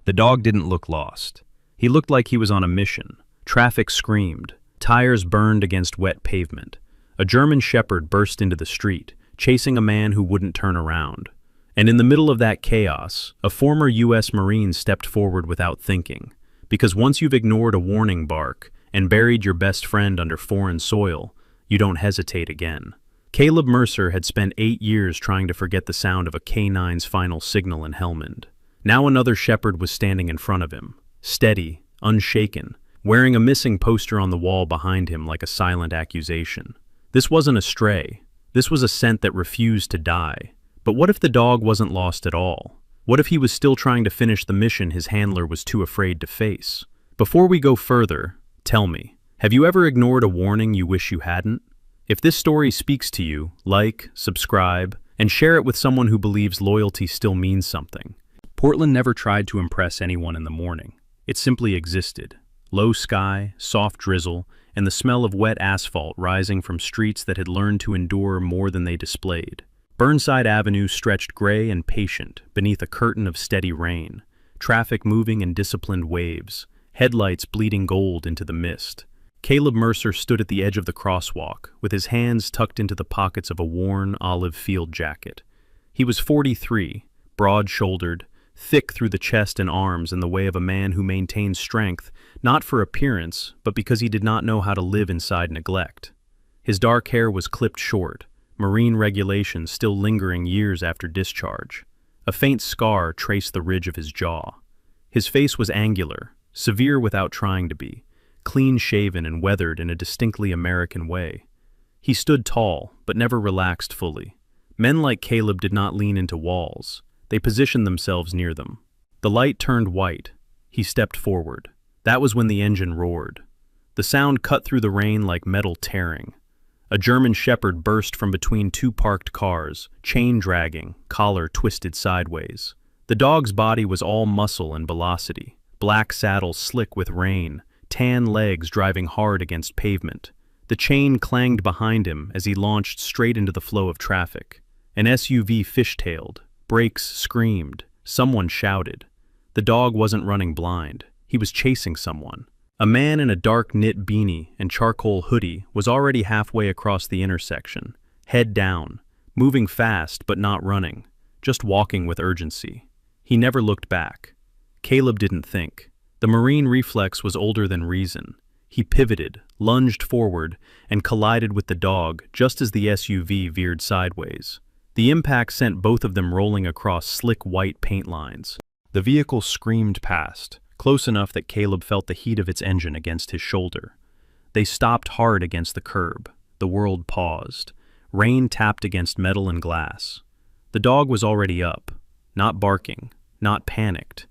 The dog didn't look lost. He looked like he was on a mission. Traffic screamed. Tires burned against wet pavement. A German shepherd burst into the street, chasing a man who wouldn't turn around. And in the middle of that chaos, a former U.S. Marine stepped forward without thinking. Because once you've ignored a warning bark and buried your best friend under foreign soil, you don't hesitate again. Caleb Mercer had spent 8 years trying to forget the sound of a K9's final signal in Helmand. Now another shepherd was standing in front of him, steady, unshaken, wearing a missing poster on the wall behind him like a silent accusation. This wasn't a stray. This was a scent that refused to die. But what if the dog wasn't lost at all? What if he was still trying to finish the mission his handler was too afraid to face? Before we go further, tell me, have you ever ignored a warning you wish you hadn't? If this story speaks to you, like, subscribe, and share it with someone who believes loyalty still means something. Portland never tried to impress anyone in the morning. It simply existed. Low sky, soft drizzle, and the smell of wet asphalt rising from streets that had learned to endure more than they displayed. Burnside Avenue stretched gray and patient beneath a curtain of steady rain, traffic moving in disciplined waves, headlights bleeding gold into the mist. Caleb Mercer stood at the edge of the crosswalk, with his hands tucked into the pockets of a worn olive field jacket. He was 43, broad-shouldered, thick through the chest and arms in the way of a man who maintained strength, not for appearance, but because he did not know how to live inside neglect. His dark hair was clipped short, Marine regulations still lingering years after discharge. A faint scar traced the ridge of his jaw. His face was angular, severe without trying to be, clean-shaven and weathered in a distinctly American way. He stood tall, but never relaxed fully. Men like Caleb did not lean into walls. They positioned themselves near them. The light turned white. He stepped forward. That was when the engine roared. The sound cut through the rain like metal tearing. A German shepherd burst from between two parked cars, chain dragging, collar twisted sideways. The dog's body was all muscle and velocity, black saddle slick with rain, tan legs driving hard against pavement. The chain clanged behind him as he launched straight into the flow of traffic. An SUV fishtailed, brakes screamed, someone shouted. The dog wasn't running blind. He was chasing someone. A man in a dark knit beanie and charcoal hoodie was already halfway across the intersection, head down, moving fast but not running, just walking with urgency. He never looked back. Caleb didn't think. The Marine reflex was older than reason. He pivoted, lunged forward, and collided with the dog just as the SUV veered sideways. The impact sent both of them rolling across slick white paint lines. The vehicle screamed past, close enough that Caleb felt the heat of its engine against his shoulder. They stopped hard against the curb. The world paused. Rain tapped against metal and glass. The dog was already up, not barking, not panicked.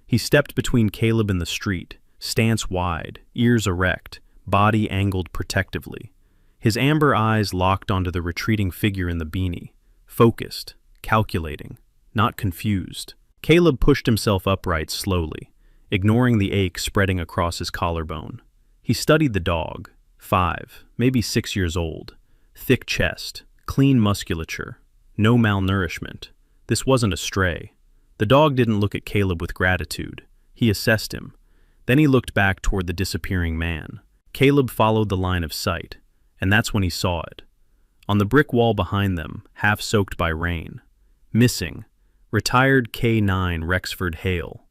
He stepped between Caleb and the street, stance wide, ears erect, body angled protectively. His amber eyes locked onto the retreating figure in the beanie, focused, calculating, not confused. Caleb pushed himself upright slowly, ignoring the ache spreading across his collarbone. He studied the dog, 5, maybe 6 years old. Thick chest, clean musculature, no malnourishment. This wasn't a stray. The dog didn't look at Caleb with gratitude. He assessed him. Then he looked back toward the disappearing man. Caleb followed the line of sight, and that's when he saw it. On the brick wall behind them, half soaked by rain. Missing, retired K9 Rexford Hale.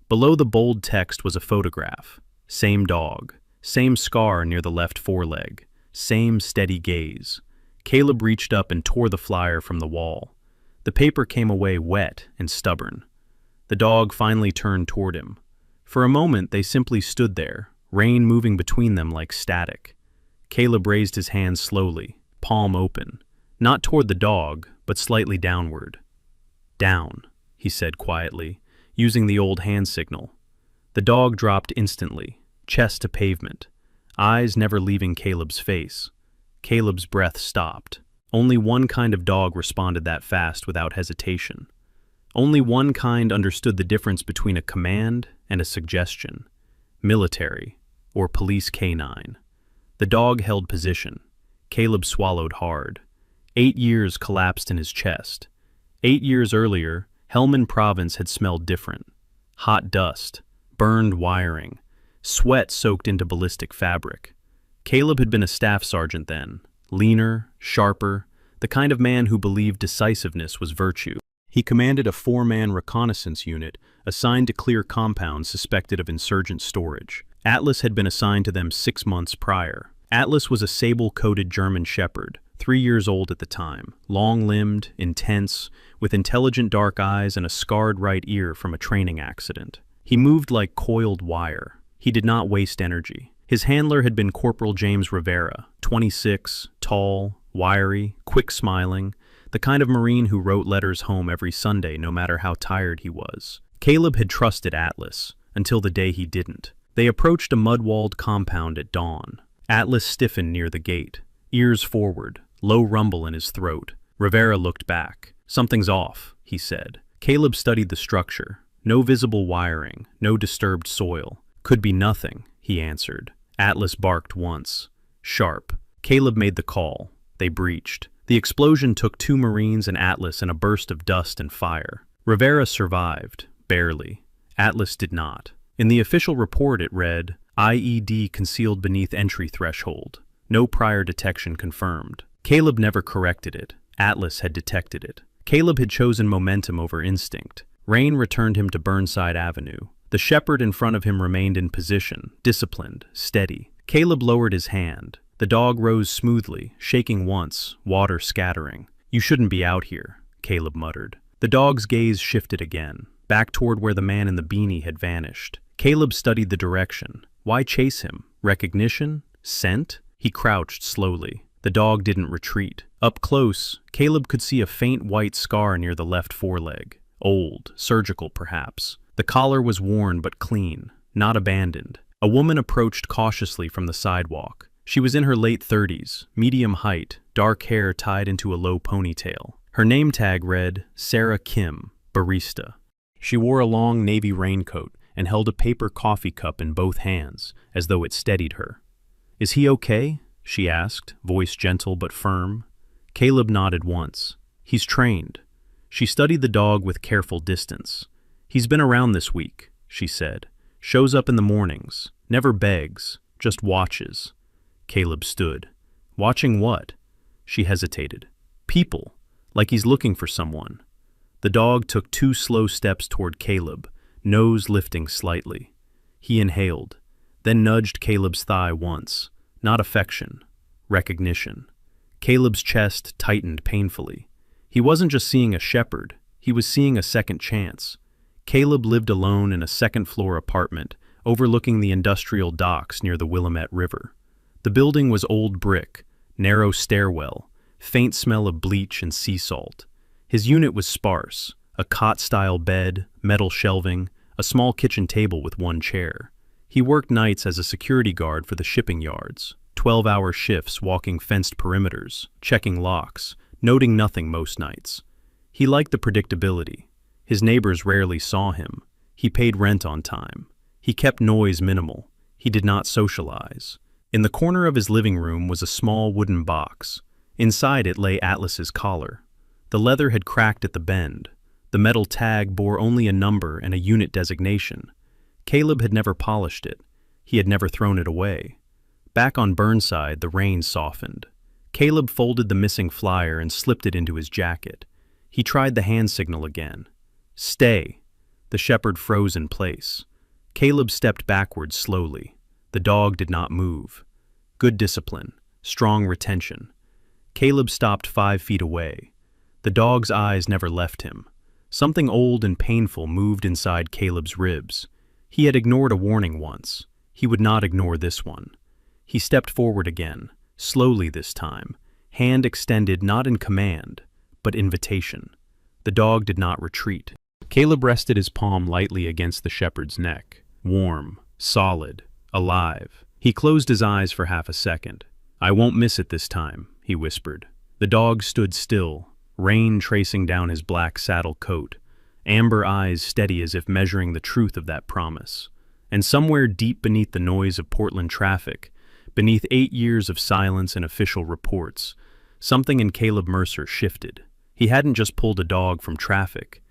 Below the bold text was a photograph. Same dog, same scar near the left foreleg, same steady gaze. Caleb reached up and tore the flyer from the wall. The paper came away wet and stubborn. The dog finally turned toward him. For a moment, they simply stood there, rain moving between them like static. Caleb raised his hand slowly, palm open, not toward the dog, but slightly downward. "Down," he said quietly, using the old hand signal. The dog dropped instantly, chest to pavement, eyes never leaving Caleb's face. Caleb's breath stopped. Only one kind of dog responded that fast without hesitation. Only one kind understood the difference between a command and a suggestion. Military, or police canine. The dog held position. Caleb swallowed hard. 8 years collapsed in his chest. 8 years earlier, Helmand Province had smelled different. hot dust, burned wiring, sweat soaked into ballistic fabric. Caleb had been a staff sergeant then, leaner, sharper, the kind of man who believed decisiveness was virtue. He commanded a 4-man reconnaissance unit assigned to clear compounds suspected of insurgent storage. Atlas had been assigned to them 6 months prior. Atlas was a sable-coated German shepherd, 3 years old at the time, long-limbed, intense, with intelligent dark eyes and a scarred right ear from a training accident. He moved like coiled wire. He did not waste energy. His handler had been Corporal James Rivera, 26, tall, wiry, quick-smiling, the kind of Marine who wrote letters home every Sunday no matter how tired he was. Caleb had trusted Atlas, until the day he didn't. They approached a mud-walled compound at dawn. Atlas stiffened near the gate, ears forward, low rumble in his throat. Rivera looked back. "Something's off," he said. Caleb studied the structure. No visible wiring, no disturbed soil. "Could be nothing," he answered. Atlas barked once. Sharp. Caleb made the call. They breached. The explosion took 2 Marines and Atlas in a burst of dust and fire. Rivera survived, barely. Atlas did not. In the official report it read, "IED concealed beneath entry threshold. No prior detection confirmed." Caleb never corrected it. Atlas had detected it. Caleb had chosen momentum over instinct. Rain returned him to Burnside Avenue. The shepherd in front of him remained in position, disciplined, steady. Caleb lowered his hand. The dog rose smoothly, shaking once, water scattering. "You shouldn't be out here," Caleb muttered. The dog's gaze shifted again, back toward where the man in the beanie had vanished. Caleb studied the direction. Why chase him? Recognition? Scent? He crouched slowly. The dog didn't retreat. Up close, Caleb could see a faint white scar near the left foreleg. Old, surgical perhaps. The collar was worn but clean, not abandoned. A woman approached cautiously from the sidewalk. She was in her late 30s, medium height, dark hair tied into a low ponytail. Her name tag read, Sarah Kim, barista. She wore a long navy raincoat and held a paper coffee cup in both hands, as though it steadied her. "Is he okay?" she asked, voice gentle but firm. Caleb nodded once. "He's trained." She studied the dog with careful distance. "He's been around this week," she said. "Shows up in the mornings, never begs, just watches." Caleb stood. "Watching what?" She hesitated. "People, like he's looking for someone." The dog took 2 slow steps toward Caleb, nose lifting slightly. He inhaled, then nudged Caleb's thigh once. Not affection, recognition. Caleb's chest tightened painfully. He wasn't just seeing a shepherd, he was seeing a second chance. Caleb lived alone in a second-floor apartment overlooking the industrial docks near the Willamette River. The building was old brick, narrow stairwell, faint smell of bleach and sea salt. His unit was sparse, a cot-style bed, metal shelving, a small kitchen table with 1 chair. He worked nights as a security guard for the shipping yards, 12-hour shifts walking fenced perimeters, checking locks, noting nothing most nights. He liked the predictability. His neighbors rarely saw him. He paid rent on time. He kept noise minimal. He did not socialize. In the corner of his living room was a small wooden box. Inside it lay Atlas's collar. The leather had cracked at the bend. The metal tag bore only a number and a unit designation. Caleb had never polished it. He had never thrown it away. Back on Burnside, the rain softened. Caleb folded the missing flyer and slipped it into his jacket. He tried the hand signal again. "Stay." The shepherd froze in place. Caleb stepped backwards slowly. The dog did not move. Good discipline, strong retention. Caleb stopped 5 feet away. The dog's eyes never left him. Something old and painful moved inside Caleb's ribs. He had ignored a warning once. He would not ignore this one. He stepped forward again, slowly this time, hand extended not in command, but invitation. The dog did not retreat. Caleb rested his palm lightly against the shepherd's neck, warm, solid, alive. He closed his eyes for half a second. "I won't miss it this time," he whispered. The dog stood still, rain tracing down his black saddle coat, amber eyes steady as if measuring the truth of that promise. And somewhere deep beneath the noise of Portland traffic, beneath 8 years of silence and official reports, something in Caleb Mercer shifted. He hadn't just pulled a dog from traffic.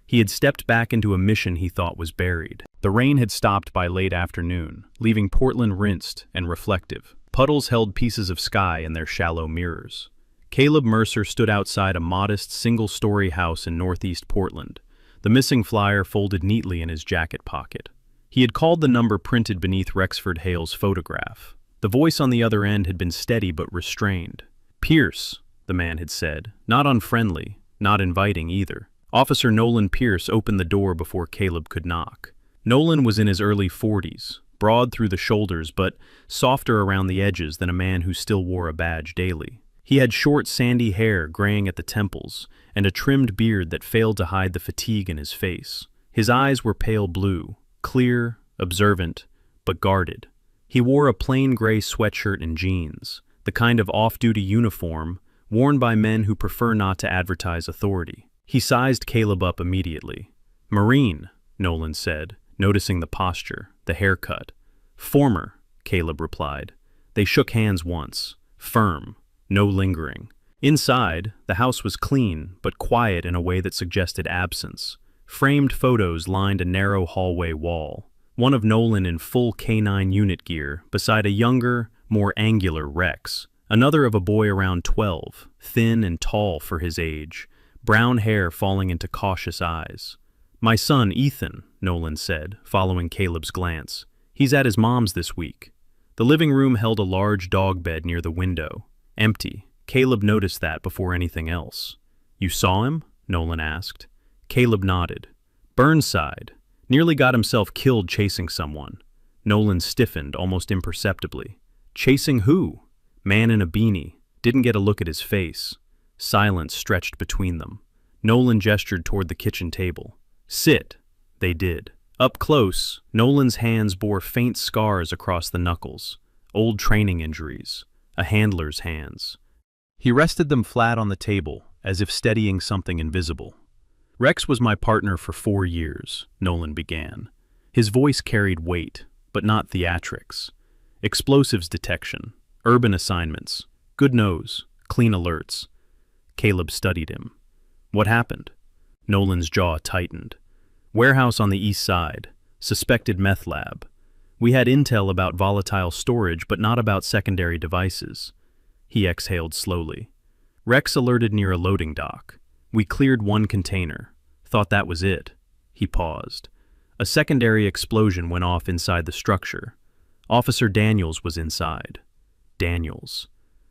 He had stepped back into a mission he thought was buried. The rain had stopped by late afternoon, leaving Portland rinsed and reflective. Puddles held pieces of sky in their shallow mirrors. Caleb Mercer stood outside a modest single-story house in northeast Portland, the missing flyer folded neatly in his jacket pocket. He had called the number printed beneath Rexford Hale's photograph. The voice on the other end had been steady but restrained. "Pierce," the man had said, not unfriendly, not inviting either. Officer Nolan Pierce opened the door before Caleb could knock. Nolan was in his early 40s, broad through the shoulders but softer around the edges than a man who still wore a badge daily. He had short sandy hair graying at the temples and a trimmed beard that failed to hide the fatigue in his face. His eyes were pale blue, clear, observant, but guarded. He wore a plain gray sweatshirt and jeans, the kind of off-duty uniform worn by men who prefer not to advertise authority. He sized Caleb up immediately. "Marine," Nolan said, noticing the posture, the haircut. "Former," Caleb replied. They shook hands once, firm, no lingering. Inside, the house was clean, but quiet in a way that suggested absence. Framed photos lined a narrow hallway wall, one of Nolan in full K9 unit gear beside a younger, more angular Rex, another of a boy around 12, thin and tall for his age, brown hair falling into cautious eyes. "My son, Ethan," Nolan said, following Caleb's glance. "He's at his mom's this week." The living room held a large dog bed near the window, empty. Caleb noticed that before anything else. "You saw him?" Nolan asked. Caleb nodded. "Burnside. Nearly got himself killed chasing someone." Nolan stiffened almost imperceptibly. "Chasing who?" "Man in a beanie. Didn't get a look at his face." Silence stretched between them. Nolan gestured toward the kitchen table. "Sit." They did. Up close, Nolan's hands bore faint scars across the knuckles, old training injuries, a handler's hands. He rested them flat on the table, as if steadying something invisible. "Rex was my partner for 4 years," Nolan began. His voice carried weight, but not theatrics. "Explosives detection, urban assignments, good nose, clean alerts." Caleb studied him. "What happened?" Nolan's jaw tightened. "Warehouse on the east side, suspected meth lab. We had intel about volatile storage, but not about secondary devices." He exhaled slowly. "Rex alerted near a loading dock. We cleared one container. Thought that was it." He paused. A secondary explosion went off inside the structure. Officer Daniels was inside. Daniels.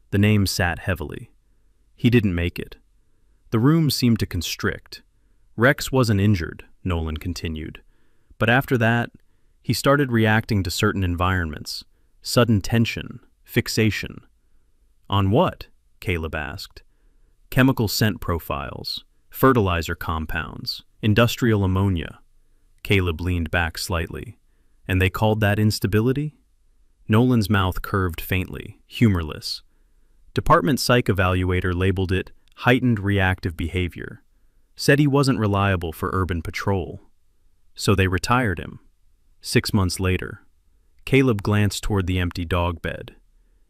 The name sat heavily. He didn't make it. The room seemed to constrict. "Rex wasn't injured," Nolan continued. "But after that, he started reacting to certain environments. Sudden tension, fixation." "On what?" Caleb asked. "Chemical scent profiles, fertilizer compounds, industrial ammonia." Caleb leaned back slightly. "And they called that instability?" Nolan's mouth curved faintly, humorless. Department psych evaluator labeled it heightened reactive behavior. Said he wasn't reliable for urban patrol. So they retired him. 6 months later. Caleb glanced toward the empty dog bed.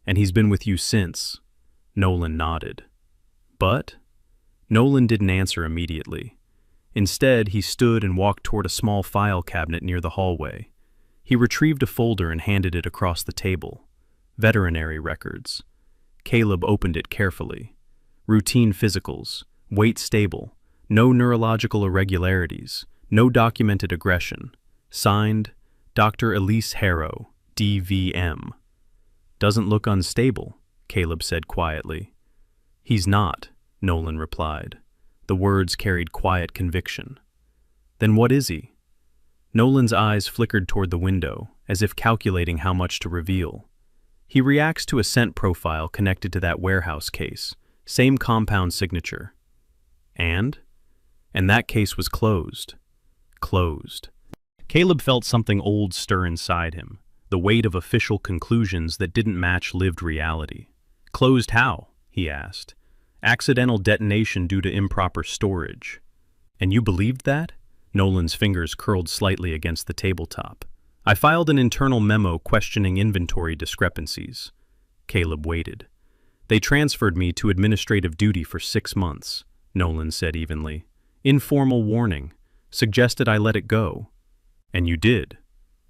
"And he's been with you since?" Nolan nodded. "But?" Nolan didn't answer immediately. Instead, he stood and walked toward a small file cabinet near the hallway. He retrieved a folder and handed it across the table. Veterinary records. Caleb opened it carefully. Routine physicals, weight stable, no neurological irregularities, no documented aggression. Signed, Dr. Elise Harrow, DVM. "Doesn't look unstable," Caleb said quietly. "He's not," Nolan replied. The words carried quiet conviction. "Then what is he?" Nolan's eyes flickered toward the window, as if calculating how much to reveal. "He reacts to a scent profile connected to that warehouse case. Same compound signature." And that case was closed. Closed. Caleb felt something old stir inside him, the weight of official conclusions that didn't match lived reality. "Closed how?" he asked. "Accidental detonation due to improper storage." "And you believed that?" Nolan's fingers curled slightly against the tabletop. "I filed an internal memo questioning inventory discrepancies." Caleb waited. "They transferred me to administrative duty for 6 months," Nolan said evenly. "Informal warning. suggested I let it go. And you did.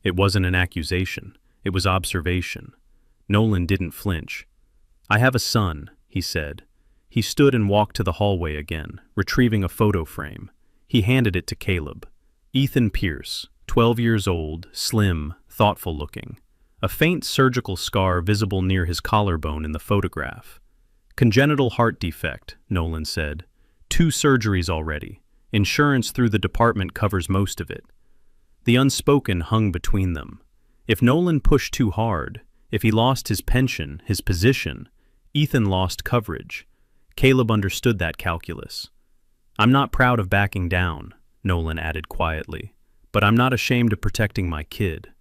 It wasn't an accusation. It was observation. Nolan didn't flinch. I have a son, he said. He stood and walked to the hallway again, retrieving a photo frame. He handed it to Caleb. Ethan Pierce, 12 years old, slim, thoughtful-looking. A faint surgical scar visible near his collarbone in the photograph. Congenital heart defect, Nolan said. 2 surgeries already. Insurance through the department covers most of it. The unspoken hung between them. If Nolan pushed too hard, if he lost his pension, his position, Ethan lost coverage. Caleb understood that calculus. I'm not proud of backing down, Nolan added quietly, but I'm not ashamed of protecting my kid.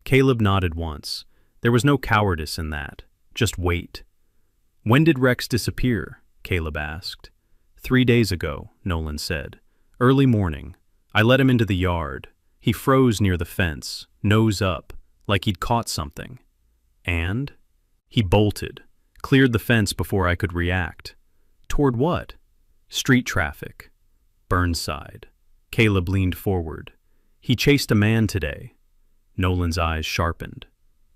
Caleb nodded once. There was no cowardice in that, just weight. When did Rex disappear? Caleb asked. 3 days ago, Nolan said. Early morning. I let him into the yard. He froze near the fence, nose up, like he'd caught something. And? He bolted, cleared the fence before I could react. Toward what? Street traffic. Burnside. Caleb leaned forward. He chased a man today. Nolan's eyes sharpened.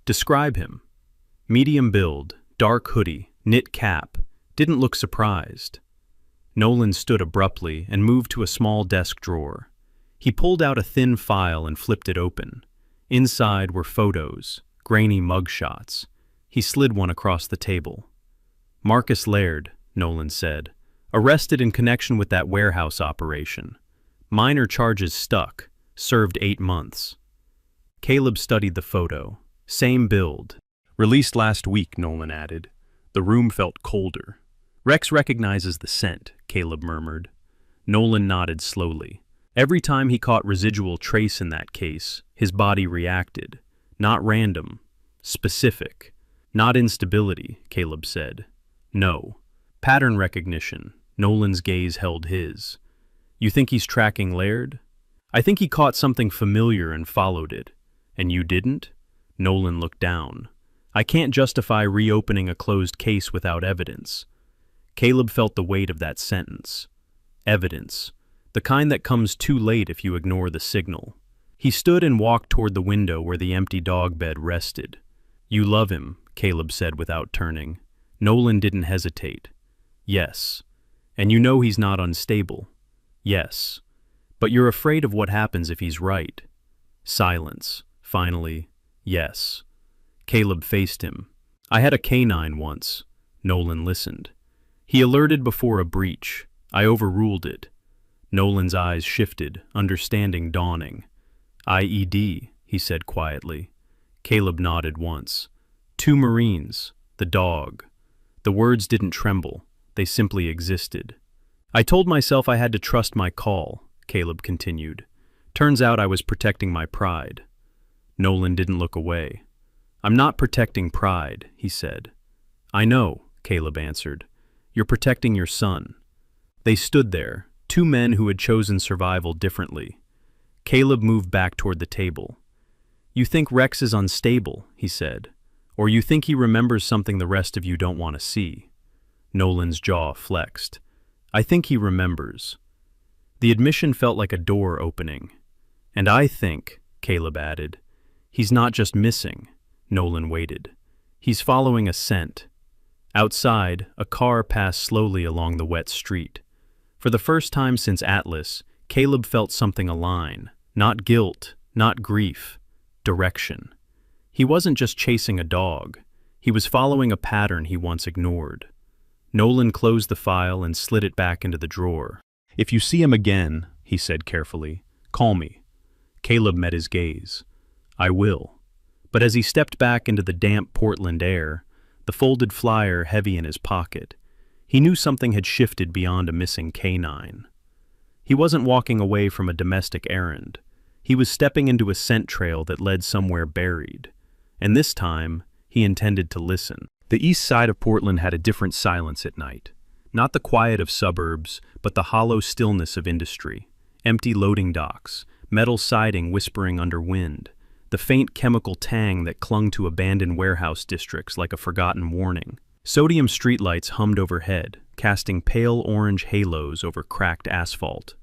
Describe him. Medium build, dark hoodie, knit cap, didn't look surprised. Nolan stood abruptly and moved to a small desk drawer. He pulled out a thin file and flipped it open. Inside were photos, grainy mugshots. He slid one across the table. Marcus Laird, Nolan said, arrested in connection with that warehouse operation. Minor charges stuck, served 8 months. Caleb studied the photo. Same build. Released last week, Nolan added. The room felt colder. Rex recognizes the scent, Caleb murmured. Nolan nodded slowly. Every time he caught residual trace in that case, his body reacted. Not random. Specific. Not instability, Caleb said. No. Pattern recognition. Nolan's gaze held his. You think he's tracking Laird? I think he caught something familiar and followed it. And you didn't? Nolan looked down. I can't justify reopening a closed case without evidence. Caleb felt the weight of that sentence. Evidence. The kind that comes too late if you ignore the signal. He stood and walked toward the window where the empty dog bed rested. You love him, Caleb said without turning. Nolan didn't hesitate. Yes. And you know he's not unstable. Yes. But you're afraid of what happens if he's right. Silence. Finally, yes. Caleb faced him. I had a canine once. Nolan listened. He alerted before a breach. I overruled it. Nolan's eyes shifted, understanding dawning. IED, he said quietly. Caleb nodded once. 2 Marines. The dog. The words didn't tremble. They simply existed. I told myself I had to trust my call, Caleb continued. Turns out I was protecting my pride. Nolan didn't look away. I'm not protecting pride, he said. I know, Caleb answered. You're protecting your son. They stood there, 2 men who had chosen survival differently. Caleb moved back toward the table. You think Rex is unstable, he said. Or you think he remembers something the rest of you don't want to see. Nolan's jaw flexed. I think he remembers. The admission felt like a door opening. And I think, Caleb added, he's not just missing. Nolan waited. He's following a scent. Outside, a car passed slowly along the wet street. For the first time since Atlas, Caleb felt something align. Not guilt, not grief. Direction. He wasn't just chasing a dog. He was following a pattern he once ignored. Nolan closed the file and slid it back into the drawer. If you see him again, he said carefully, call me. Caleb met his gaze. I will. But as he stepped back into the damp Portland air, the folded flyer heavy in his pocket, he knew something had shifted beyond a missing canine. He wasn't walking away from a domestic errand. He was stepping into a scent trail that led somewhere buried. And this time, he intended to listen. The east side of Portland had a different silence at night. Not the quiet of suburbs, but the hollow stillness of industry. Empty loading docks, metal siding whispering under wind, the faint chemical tang that clung to abandoned warehouse districts like a forgotten warning. Sodium streetlights hummed overhead, casting pale orange halos over cracked asphalt.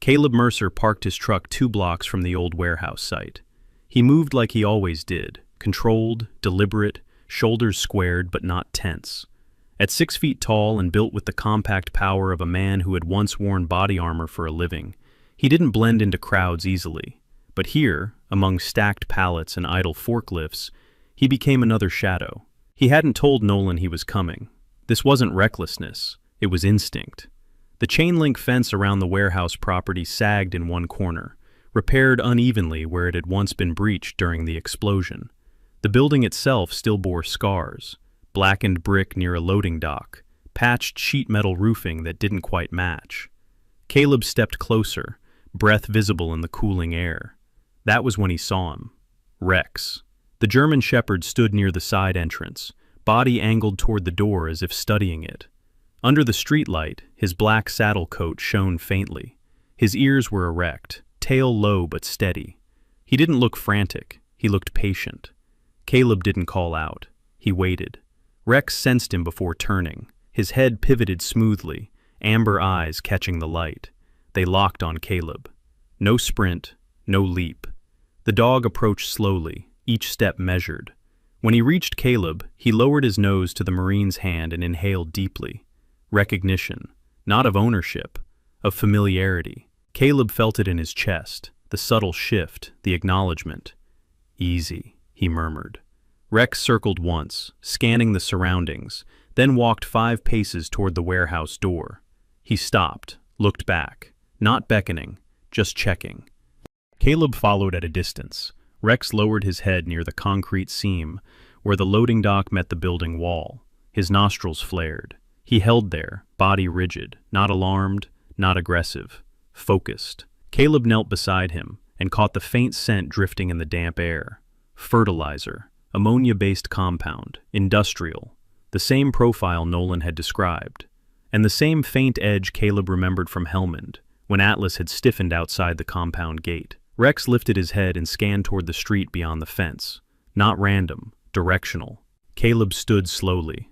Caleb Mercer parked his truck 2 blocks from the old warehouse site. He moved like he always did, controlled, deliberate, shoulders squared but not tense. At 6 feet tall and built with the compact power of a man who had once worn body armor for a living, he didn't blend into crowds easily. But here, among stacked pallets and idle forklifts, he became another shadow. He hadn't told Nolan he was coming. This wasn't recklessness, it was instinct. The chain-link fence around the warehouse property sagged in one corner, repaired unevenly where it had once been breached during the explosion. The building itself still bore scars: blackened brick near a loading dock, patched sheet metal roofing that didn't quite match. Caleb stepped closer, breath visible in the cooling air. That was when he saw him. Rex. The German Shepherd stood near the side entrance, body angled toward the door as if studying it. Under the streetlight, his black saddle coat shone faintly. His ears were erect, tail low but steady. He didn't look frantic, he looked patient. Caleb didn't call out. He waited. Rex sensed him before turning. His head pivoted smoothly, amber eyes catching the light. They locked on Caleb. No sprint, no leap. The dog approached slowly, each step measured. When he reached Caleb, he lowered his nose to the Marine's hand and inhaled deeply. Recognition, not of ownership, of familiarity. Caleb felt it in his chest, the subtle shift, the acknowledgement. "Easy," he murmured. Rex circled once, scanning the surroundings, then walked 5 paces toward the warehouse door. He stopped, looked back, not beckoning, just checking. Caleb followed at a distance. Rex lowered his head near the concrete seam, where the loading dock met the building wall. His nostrils flared. He held there, body rigid, not alarmed, not aggressive, focused. Caleb knelt beside him and caught the faint scent drifting in the damp air. Fertilizer, ammonia-based compound, industrial, the same profile Nolan had described, and the same faint edge Caleb remembered from Helmand, when Atlas had stiffened outside the compound gate. Rex lifted his head and scanned toward the street beyond the fence. Not random, directional. Caleb stood slowly.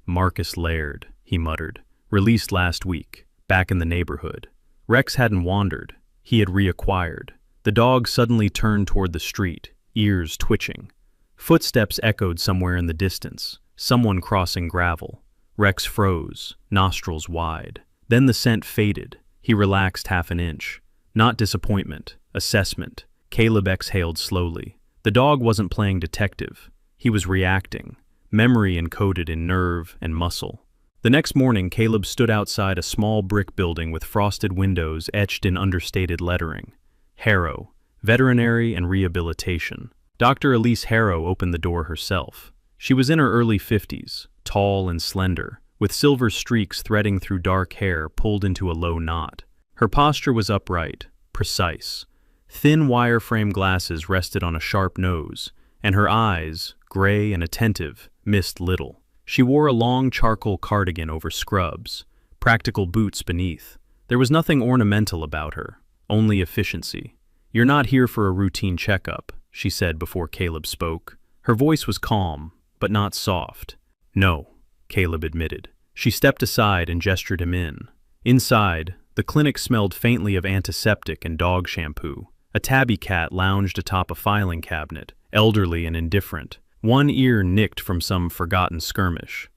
"Marcus Laird," he muttered, "released last week, back in the neighborhood." Rex hadn't wandered, he had reacquired. The dog suddenly turned toward the street, ears twitching. Footsteps echoed somewhere in the distance, someone crossing gravel. Rex froze, nostrils wide. Then the scent faded. He relaxed half an inch. Not disappointment, assessment. Caleb exhaled slowly. The dog wasn't playing detective. He was reacting, memory encoded in nerve and muscle. The next morning, Caleb stood outside a small brick building with frosted windows etched in understated lettering. Harrow, Veterinary and Rehabilitation. Dr. Elise Harrow opened the door herself. She was in her early 50s, tall and slender, with silver streaks threading through dark hair pulled into a low knot. Her posture was upright, precise. Thin wire-frame glasses rested on a sharp nose, and her eyes, gray and attentive, missed little. She wore a long charcoal cardigan over scrubs, practical boots beneath. There was nothing ornamental about her, only efficiency. "You're not here for a routine checkup," she said before Caleb spoke. Her voice was calm, but not soft. "No," Caleb admitted. She stepped aside and gestured him in. Inside, the clinic smelled faintly of antiseptic and dog shampoo. A tabby cat lounged atop a filing cabinet, elderly and indifferent, one ear nicked from some forgotten skirmish.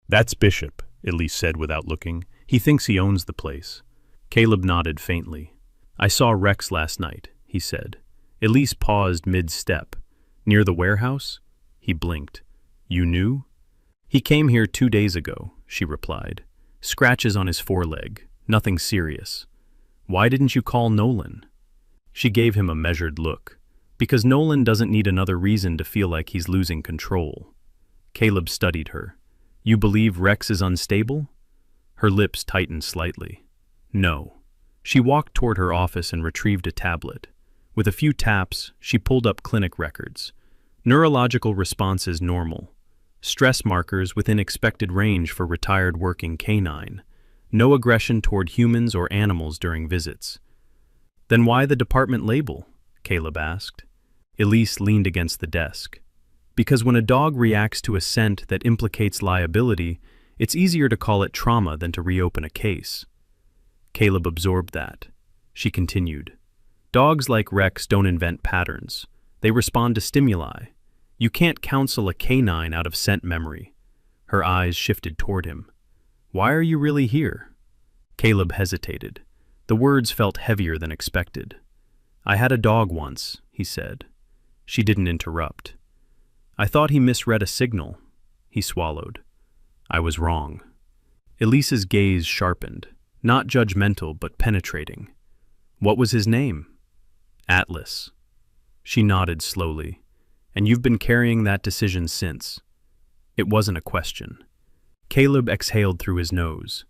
"That's Bishop," Elise said without looking. "He thinks he owns the place." Caleb nodded faintly. "I saw Rex last night," he said. Elise paused mid-step. "Near the warehouse?" He blinked. "You knew?" "He came here 2 days ago," she replied. "Scratches on his foreleg. Nothing serious." "Why didn't you call Nolan?" She gave him a measured look. "Because Nolan doesn't need another reason to feel like he's losing control." Caleb studied her. "You believe Rex is unstable?" Her lips tightened slightly. "No." She walked toward her office and retrieved a tablet. With a few taps, she pulled up clinic records. Neurological responses normal. Stress markers within expected range for retired working canine. No aggression toward humans or animals during visits. "Then why the department label?" Caleb asked. Elise leaned against the desk. "Because when a dog reacts to a scent that implicates liability, it's easier to call it trauma than to reopen a case." Caleb absorbed that. she continued. Dogs like Rex don't invent patterns. They respond to stimuli. You can't counsel a canine out of scent memory. Her eyes shifted toward him. Why are you really here? Caleb hesitated. The words felt heavier than expected. I had a dog once, he said. She didn't interrupt. I thought he misread a signal. He swallowed. I was wrong. Elise's gaze sharpened, not judgmental but penetrating. What was his name? Atlas. She nodded slowly. And you've been carrying that decision since. It wasn't a question. Caleb exhaled through his nose.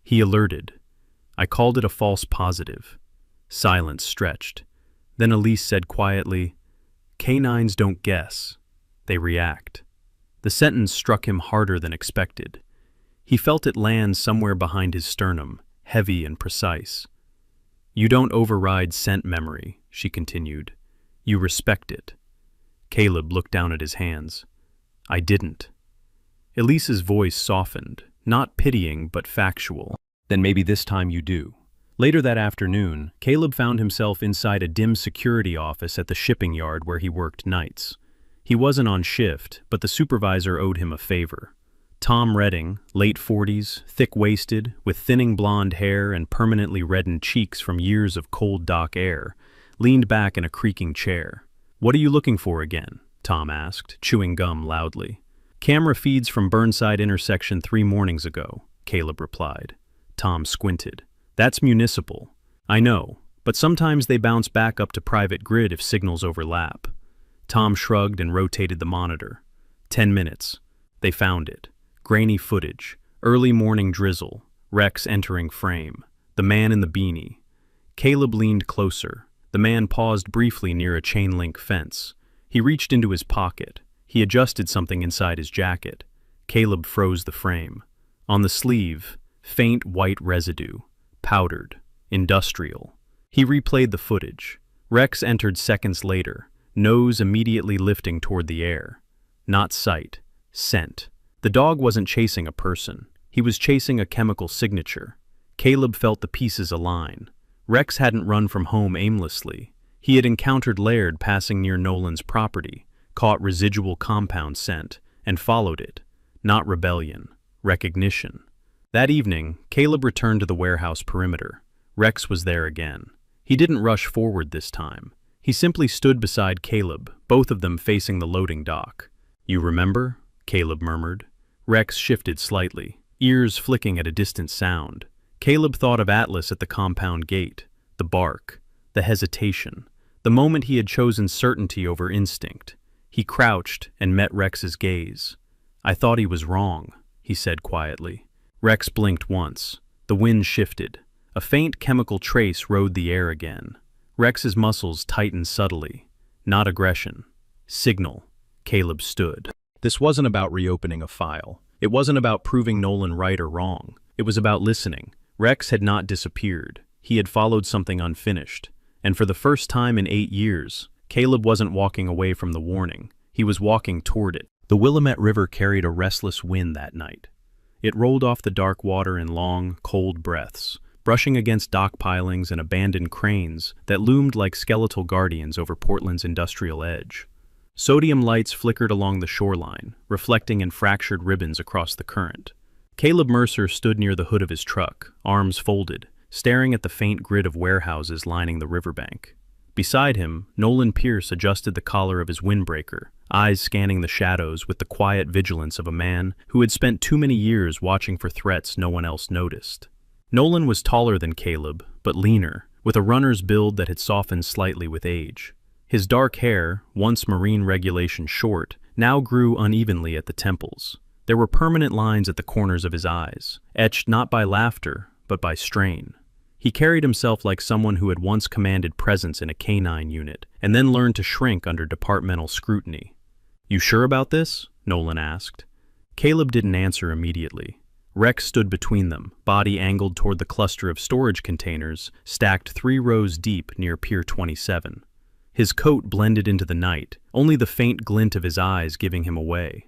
He alerted. I called it a false positive. Silence stretched. Then Elise said quietly, Canines don't guess. They react. The sentence struck him harder than expected. He felt it land somewhere behind his sternum, heavy and precise. You don't override scent memory, she continued. You respect it. Caleb looked down at his hands. I didn't. Elise's voice softened, not pitying but factual. Then maybe this time you do. Later that afternoon, Caleb found himself inside a dim security office at the shipping yard where he worked nights. He wasn't on shift, but the supervisor owed him a favor. Tom Redding, late 40s, thick-waisted, with thinning blonde hair and permanently reddened cheeks from years of cold dock air, leaned back in a creaking chair. What are you looking for again? Tom asked, chewing gum loudly. Camera feeds from Burnside intersection 3 mornings ago, Caleb replied. Tom squinted. That's municipal. I know, but sometimes they bounce back up to private grid if signals overlap. Tom shrugged and rotated the monitor. 10 minutes. They found it. Grainy footage. Early morning drizzle. Rex entering frame. The man in the beanie. Caleb leaned closer. The man paused briefly near a chain-link fence. He reached into his pocket. He adjusted something inside his jacket. Caleb froze the frame. On the sleeve, faint white residue. Powdered. Industrial. He replayed the footage. Rex entered seconds later, nose immediately lifting toward the air. Not sight. Scent. The dog wasn't chasing a person. He was chasing a chemical signature. Caleb felt the pieces align. Rex hadn't run from home aimlessly. He had encountered Laird passing near Nolan's property, caught residual compound scent, and followed it. Not rebellion. Recognition. That evening, Caleb returned to the warehouse perimeter. Rex was there again. He didn't rush forward this time. He simply stood beside Caleb, both of them facing the loading dock. You remember? Caleb murmured. Rex shifted slightly, ears flicking at a distant sound. Caleb thought of Atlas at the compound gate, the bark, the hesitation, the moment he had chosen certainty over instinct. He crouched and met Rex's gaze. I thought he was wrong, he said quietly. Rex blinked once. The wind shifted. A faint chemical trace rode the air again. Rex's muscles tightened subtly. Not aggression. Signal. Caleb stood. This wasn't about reopening a file. It wasn't about proving Nolan right or wrong. It was about listening. Rex had not disappeared. He had followed something unfinished. And for the first time in 8 years, Caleb wasn't walking away from the warning. He was walking toward it. The Willamette River carried a restless wind that night. It rolled off the dark water in long, cold breaths, brushing against dock pilings and abandoned cranes that loomed like skeletal guardians over Portland's industrial edge. Sodium lights flickered along the shoreline, reflecting in fractured ribbons across the current. Caleb Mercer stood near the hood of his truck, arms folded, staring at the faint grid of warehouses lining the riverbank. Beside him, Nolan Pierce adjusted the collar of his windbreaker, eyes scanning the shadows with the quiet vigilance of a man who had spent too many years watching for threats no one else noticed. Nolan was taller than Caleb, but leaner, with a runner's build that had softened slightly with age. His dark hair, once marine regulation short, now grew unevenly at the temples. There were permanent lines at the corners of his eyes, etched not by laughter, but by strain. He carried himself like someone who had once commanded presence in a canine unit, and then learned to shrink under departmental scrutiny. You sure about this? Nolan asked. Caleb didn't answer immediately. Rex stood between them, body angled toward the cluster of storage containers, stacked 3 rows deep near Pier 27. His coat blended into the night, only the faint glint of his eyes giving him away.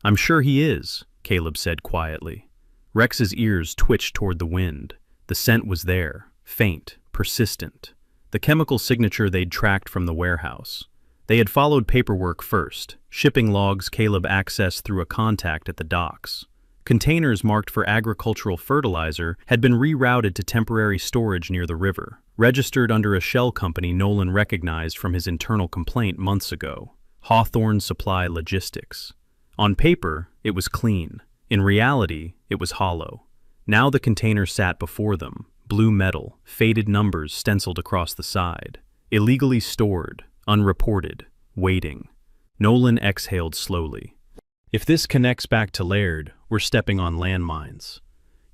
I'm sure he is, Caleb said quietly. Rex's ears twitched toward the wind. The scent was there, faint, persistent. The chemical signature they'd tracked from the warehouse. They had followed paperwork first, shipping logs Caleb accessed through a contact at the docks. Containers marked for agricultural fertilizer had been rerouted to temporary storage near the river, registered under a shell company Nolan recognized from his internal complaint months ago, Hawthorne Supply Logistics. On paper, it was clean. In reality, it was hollow. Now the container sat before them, blue metal, faded numbers stenciled across the side. Illegally stored, unreported, waiting. Nolan exhaled slowly. If this connects back to Laird, we're stepping on landmines.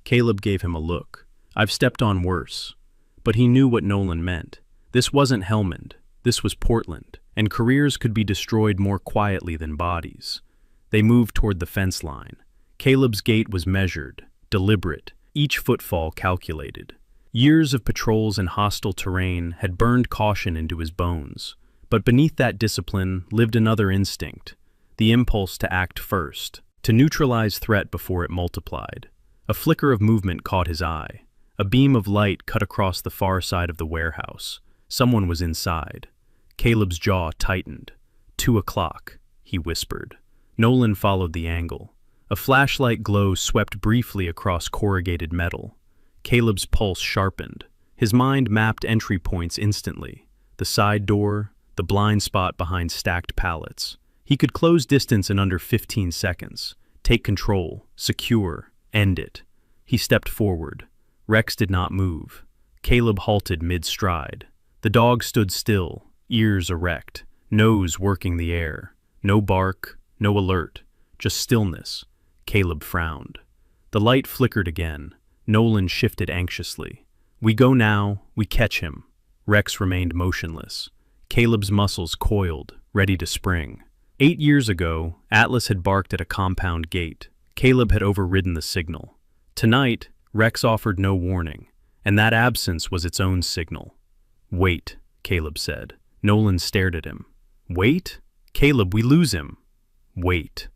Caleb gave him a look. I've stepped on worse. But he knew what Nolan meant. This wasn't Helmand. This was Portland, and careers could be destroyed more quietly than bodies. They moved toward the fence line. Caleb's gait was measured, deliberate, each footfall calculated. Years of patrols in hostile terrain had burned caution into his bones. But beneath that discipline lived another instinct, the impulse to act first, to neutralize threat before it multiplied. A flicker of movement caught his eye. A beam of light cut across the far side of the warehouse. Someone was inside. Caleb's jaw tightened. 2 o'clock, he whispered. Nolan followed the angle. A flashlight glow swept briefly across corrugated metal. Caleb's pulse sharpened. His mind mapped entry points instantly. The side door, the blind spot behind stacked pallets. He could close distance in under 15 seconds. Take control, secure, end it. He stepped forward. Rex did not move. Caleb halted mid-stride. The dog stood still, ears erect, nose working the air. No bark, no alert, just stillness. Caleb frowned. The light flickered again. Nolan shifted anxiously. We go now, we catch him. Rex remained motionless. Caleb's muscles coiled, ready to spring. 8 years ago, Atlas had barked at a compound gate. Caleb had overridden the signal. Tonight, Rex offered no warning, and that absence was its own signal. Wait, Caleb said. Nolan stared at him. Wait? Caleb, we lose him. Wait.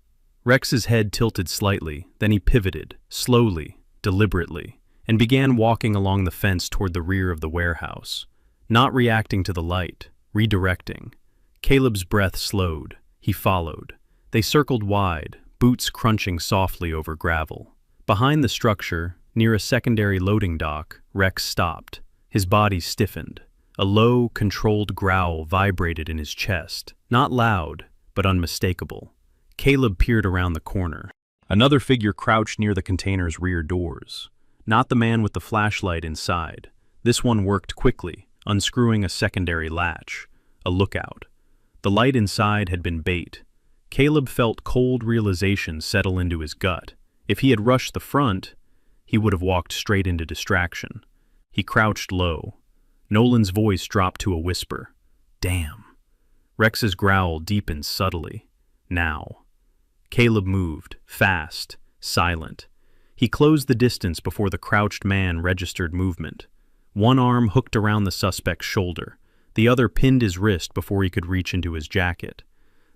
Rex's head tilted slightly, then he pivoted, slowly, deliberately, and began walking along the fence toward the rear of the warehouse. Not reacting to the light, redirecting. Caleb's breath slowed. He followed. They circled wide, boots crunching softly over gravel. Behind the structure, near a secondary loading dock, Rex stopped. His body stiffened. A low, controlled growl vibrated in his chest. Not loud, but unmistakable. Caleb peered around the corner. Another figure crouched near the container's rear doors. Not the man with the flashlight inside. This one worked quickly, unscrewing a secondary latch. A lookout. The light inside had been bait. Caleb felt cold realization settle into his gut. If he had rushed the front, he would have walked straight into distraction. He crouched low. Nolan's voice dropped to a whisper. Damn. Rex's growl deepened subtly. Now. Caleb moved, fast, silent. He closed the distance before the crouched man registered movement. One arm hooked around the suspect's shoulder. The other pinned his wrist before he could reach into his jacket.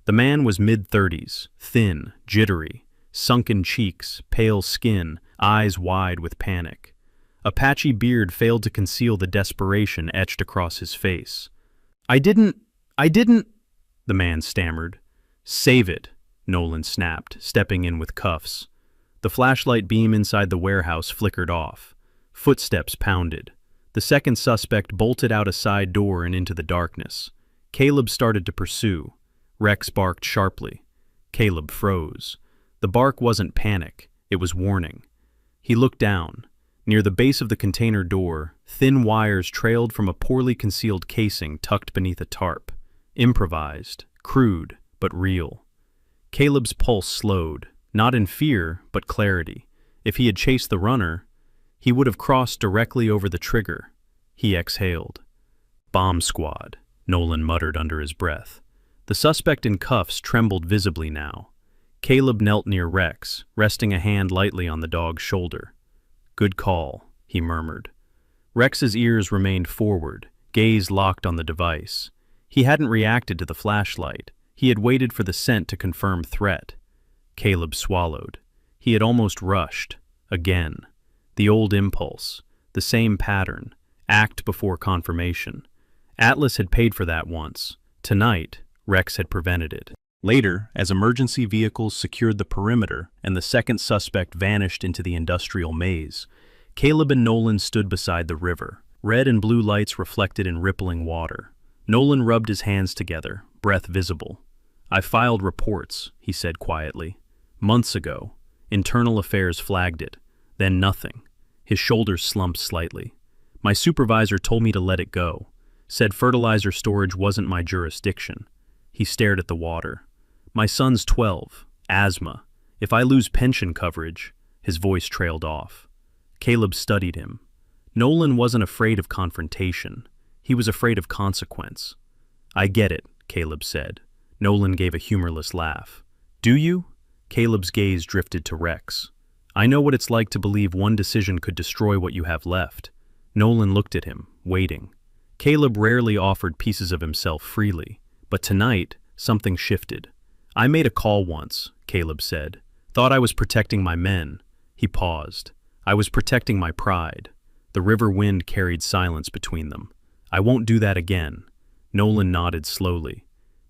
The man was mid-30s, thin, jittery, sunken cheeks, pale skin, eyes wide with panic. A patchy beard failed to conceal the desperation etched across his face. I didn't, the man stammered. Save it, Nolan snapped, stepping in with cuffs. The flashlight beam inside the warehouse flickered off. Footsteps pounded. The second suspect bolted out a side door and into the darkness. Caleb started to pursue. Rex barked sharply. Caleb froze. The bark wasn't panic, it was warning. He looked down. Near the base of the container door, thin wires trailed from a poorly concealed casing tucked beneath a tarp. Improvised, crude, but real. Caleb's pulse slowed, not in fear, but clarity. If he had chased the runner, he would have crossed directly over the trigger. He exhaled. Bomb squad, Nolan muttered under his breath. The suspect in cuffs trembled visibly now. Caleb knelt near Rex, resting a hand lightly on the dog's shoulder. Good call, he murmured. Rex's ears remained forward, gaze locked on the device. He hadn't reacted to the flashlight. He had waited for the scent to confirm threat. Caleb swallowed. He had almost rushed. Again. The old impulse. The same pattern. Act before confirmation. Atlas had paid for that once. Tonight, Rex had prevented it. Later, as emergency vehicles secured the perimeter and the second suspect vanished into the industrial maze, Caleb and Nolan stood beside the river. Red and blue lights reflected in rippling water. Nolan rubbed his hands together, breath visible. "I filed reports," he said quietly. "Months ago. Internal Affairs flagged it. Then nothing." His shoulders slumped slightly. "My supervisor told me to let it go. Said fertilizer storage wasn't my jurisdiction." He stared at the water. "My son's 12. Asthma. If I lose pension coverage..." His voice trailed off. Caleb studied him. Nolan wasn't afraid of confrontation. He was afraid of consequence. "I get it," Caleb said. Nolan gave a humorless laugh. "Do you?" Caleb's gaze drifted to Rex. "I know what it's like to believe one decision could destroy what you have left." Nolan looked at him, waiting. Caleb rarely offered pieces of himself freely, but tonight, something shifted. "I made a call once," Caleb said. "Thought I was protecting my men." He paused. "I was protecting my pride." The river wind carried silence between them. "I won't do that again." Nolan nodded slowly.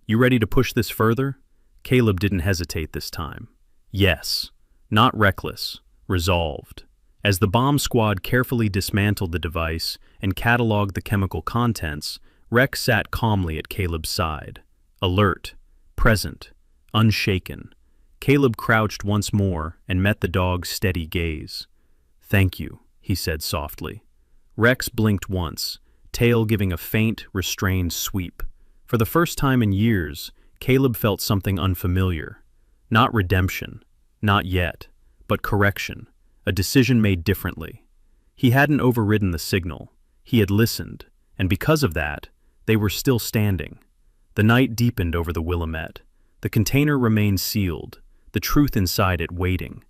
"You ready to push this further?" Caleb didn't hesitate this time. "Yes." Not reckless, resolved. As the bomb squad carefully dismantled the device and cataloged the chemical contents, Rex sat calmly at Caleb's side. Alert, present, unshaken. Caleb crouched once more and met the dog's steady gaze. "Thank you," he said softly. Rex blinked once, tail giving a faint, restrained sweep. For the first time in years, Caleb felt something unfamiliar. Not redemption, not yet, but correction, a decision made differently. He hadn't overridden the signal. He had listened, and because of that, they were still standing. The night deepened over the Willamette. The container remained sealed, the truth inside it waiting.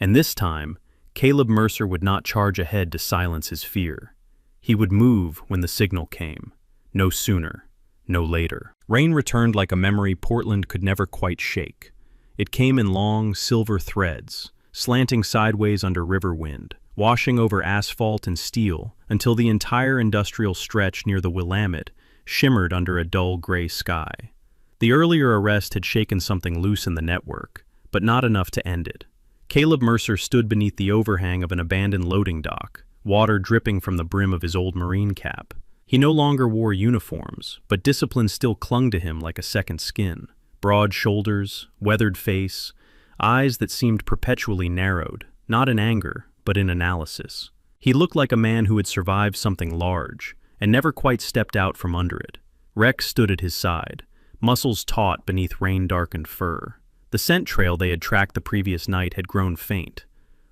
And this time, Caleb Mercer would not charge ahead to silence his fear. He would move when the signal came. No sooner, no later. Rain returned like a memory Portland could never quite shake. It came in long, silver threads, slanting sideways under river wind, washing over asphalt and steel until the entire industrial stretch near the Willamette shimmered under a dull gray sky. The earlier arrest had shaken something loose in the network, but not enough to end it. Caleb Mercer stood beneath the overhang of an abandoned loading dock, water dripping from the brim of his old Marine cap. He no longer wore uniforms, but discipline still clung to him like a second skin. Broad shoulders, weathered face, eyes that seemed perpetually narrowed, not in anger, but in analysis. He looked like a man who had survived something large, and never quite stepped out from under it. Rex stood at his side, muscles taut beneath rain-darkened fur. The scent trail they had tracked the previous night had grown faint.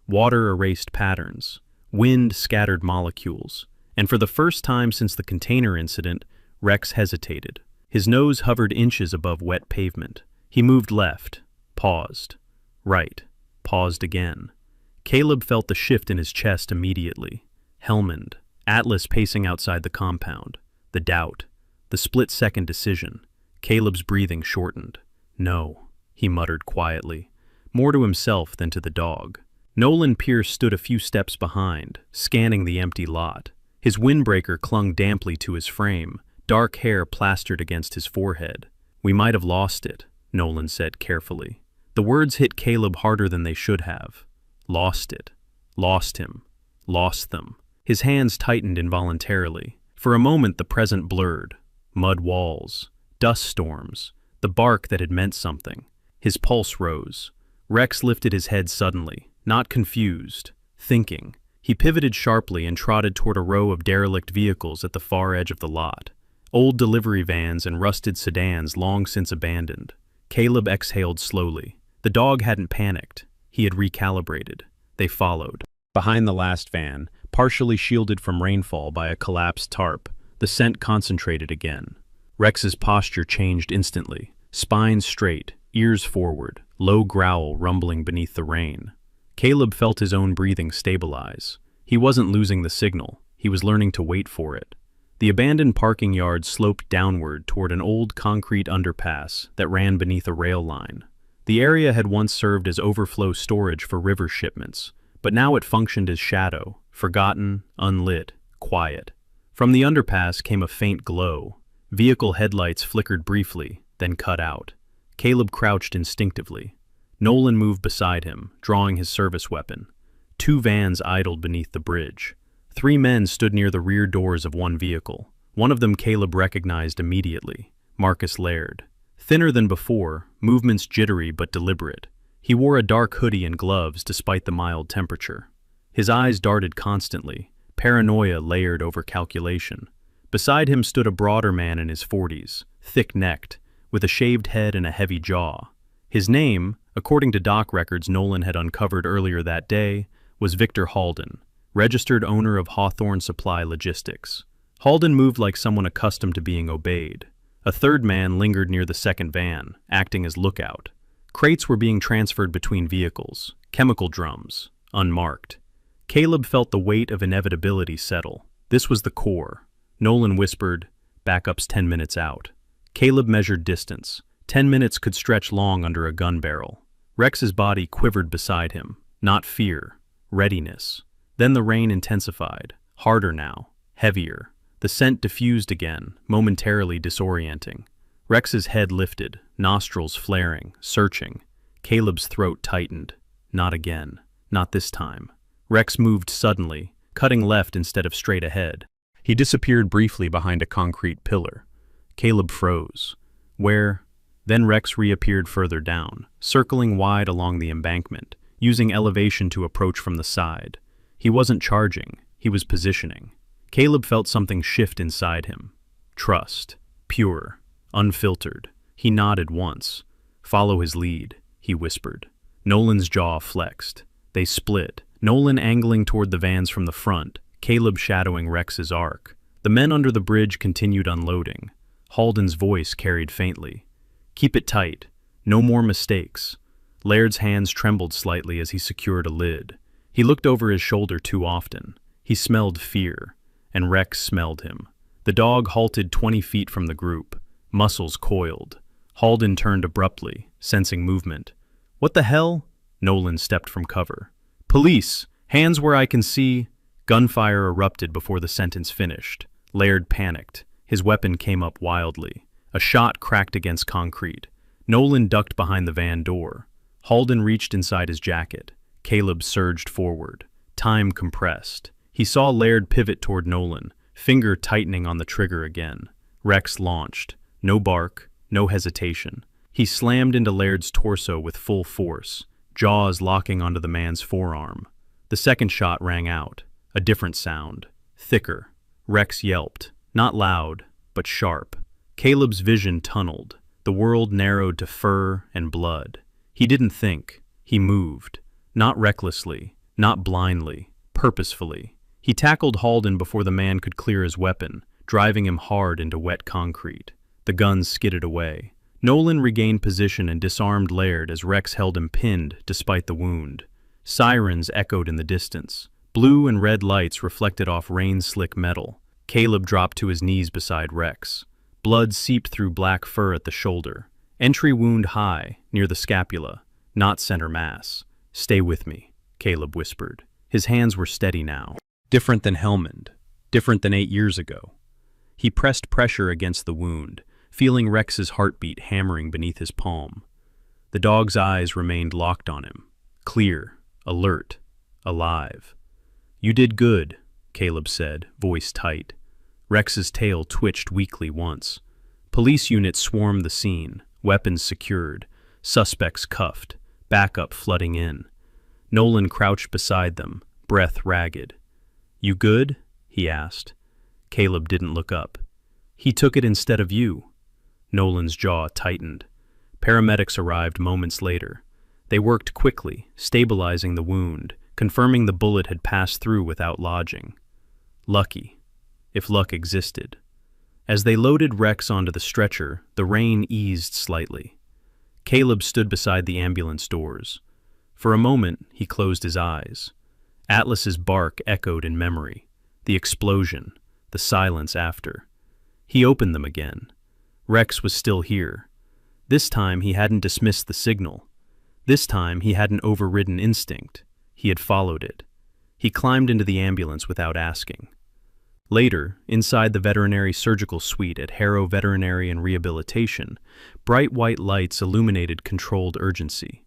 Water erased patterns. Wind scattered molecules. And for the first time since the container incident, Rex hesitated. His nose hovered inches above wet pavement. He moved left, paused. Right, paused again. Caleb felt the shift in his chest immediately. Helmand, Atlas pacing outside the compound. The doubt. The split-second decision. Caleb's breathing shortened. "No," he muttered quietly, more to himself than to the dog. Nolan Pierce stood a few steps behind, scanning the empty lot. His windbreaker clung damply to his frame, dark hair plastered against his forehead. "We might have lost it," Nolan said carefully. The words hit Caleb harder than they should have. Lost it. Lost him. Lost them. His hands tightened involuntarily. For a moment the present blurred. Mud walls. Dust storms. The bark that had meant something. His pulse rose. Rex lifted his head suddenly, not confused, thinking. He pivoted sharply and trotted toward a row of derelict vehicles at the far edge of the lot. Old delivery vans and rusted sedans long since abandoned. Caleb exhaled slowly. The dog hadn't panicked. He had recalibrated. They followed. Behind the last van, partially shielded from rainfall by a collapsed tarp, the scent concentrated again. Rex's posture changed instantly. Spine straight, ears forward, low growl rumbling beneath the rain. Caleb felt his own breathing stabilize. He wasn't losing the signal. He was learning to wait for it. The abandoned parking yard sloped downward toward an old concrete underpass that ran beneath a rail line. The area had once served as overflow storage for river shipments, but now it functioned as shadow, forgotten, unlit, quiet. From the underpass came a faint glow. Vehicle headlights flickered briefly, then cut out. Caleb crouched instinctively. Nolan moved beside him, drawing his service weapon. 2 vans idled beneath the bridge. 3 men stood near the rear doors of one vehicle. One of them Caleb recognized immediately, Marcus Laird. Thinner than before, movements jittery but deliberate. He wore a dark hoodie and gloves despite the mild temperature. His eyes darted constantly, paranoia layered over calculation. Beside him stood a broader man in his 40s, thick-necked, with a shaved head and a heavy jaw. His name, according to dock records Nolan had uncovered earlier that day, was Victor Halden, registered owner of Hawthorne Supply Logistics. Halden moved like someone accustomed to being obeyed. A third man lingered near the second van, acting as lookout. Crates were being transferred between vehicles, chemical drums, unmarked. Caleb felt the weight of inevitability settle. This was the core. Nolan whispered, "Backup's 10 minutes out." Caleb measured distance. 10 minutes could stretch long under a gun barrel. Rex's body quivered beside him. Not fear, readiness. Then the rain intensified, harder now, heavier. The scent diffused again, momentarily disorienting. Rex's head lifted, nostrils flaring, searching. Caleb's throat tightened. Not again. Not this time. Rex moved suddenly, cutting left instead of straight ahead. He disappeared briefly behind a concrete pillar. Caleb froze. Where? Then Rex reappeared further down, circling wide along the embankment, using elevation to approach from the side. He wasn't charging, he was positioning. Caleb felt something shift inside him. Trust. Pure. Unfiltered. He nodded once. "Follow his lead," he whispered. Nolan's jaw flexed. They split, Nolan angling toward the vans from the front, Caleb shadowing Rex's arc. The men under the bridge continued unloading. Halden's voice carried faintly. "Keep it tight. No more mistakes." Laird's hands trembled slightly as he secured a lid. He looked over his shoulder too often. He smelled fear, and Rex smelled him. The dog halted 20 feet from the group, muscles coiled. Halden turned abruptly, sensing movement. "What the hell?" Nolan stepped from cover. "Police! Hands where I can see!" Gunfire erupted before the sentence finished. Laird panicked. His weapon came up wildly. A shot cracked against concrete. Nolan ducked behind the van door. Halden reached inside his jacket. Caleb surged forward. Time compressed. He saw Laird pivot toward Nolan, finger tightening on the trigger again. Rex launched. No bark, no hesitation. He slammed into Laird's torso with full force, jaws locking onto the man's forearm. The second shot rang out. A different sound. Thicker. Rex yelped. Not loud, but sharp. Caleb's vision tunneled. The world narrowed to fur and blood. He didn't think. He moved. Not recklessly, not blindly, purposefully. He tackled Halden before the man could clear his weapon, driving him hard into wet concrete. The guns skidded away. Nolan regained position and disarmed Laird as Rex held him pinned despite the wound. Sirens echoed in the distance. Blue and red lights reflected off rain-slick metal. Caleb dropped to his knees beside Rex. Blood seeped through black fur at the shoulder. Entry wound high, near the scapula, not center mass. "Stay with me," Caleb whispered. His hands were steady now. Different than Helmond. Different than 8 years ago. He pressed pressure against the wound, feeling Rex's heartbeat hammering beneath his palm. The dog's eyes remained locked on him. Clear, alert, alive. "You did good," Caleb said, voice tight. Rex's tail twitched weakly once. Police units swarmed the scene, weapons secured, suspects cuffed, backup flooding in. Nolan crouched beside them, breath ragged. "You good?" he asked. Caleb didn't look up. "He took it instead of you." Nolan's jaw tightened. Paramedics arrived moments later. They worked quickly, stabilizing the wound, confirming the bullet had passed through without lodging. Lucky, if luck existed. As they loaded Rex onto the stretcher, the rain eased slightly. Caleb stood beside the ambulance doors. For a moment, he closed his eyes. Atlas's bark echoed in memory. The explosion, the silence after. He opened them again. Rex was still here. This time he hadn't dismissed the signal. This time he hadn't overridden instinct. He had followed it. He climbed into the ambulance without asking. Later, inside the veterinary surgical suite at Harrow Veterinary and Rehabilitation, bright white lights illuminated controlled urgency.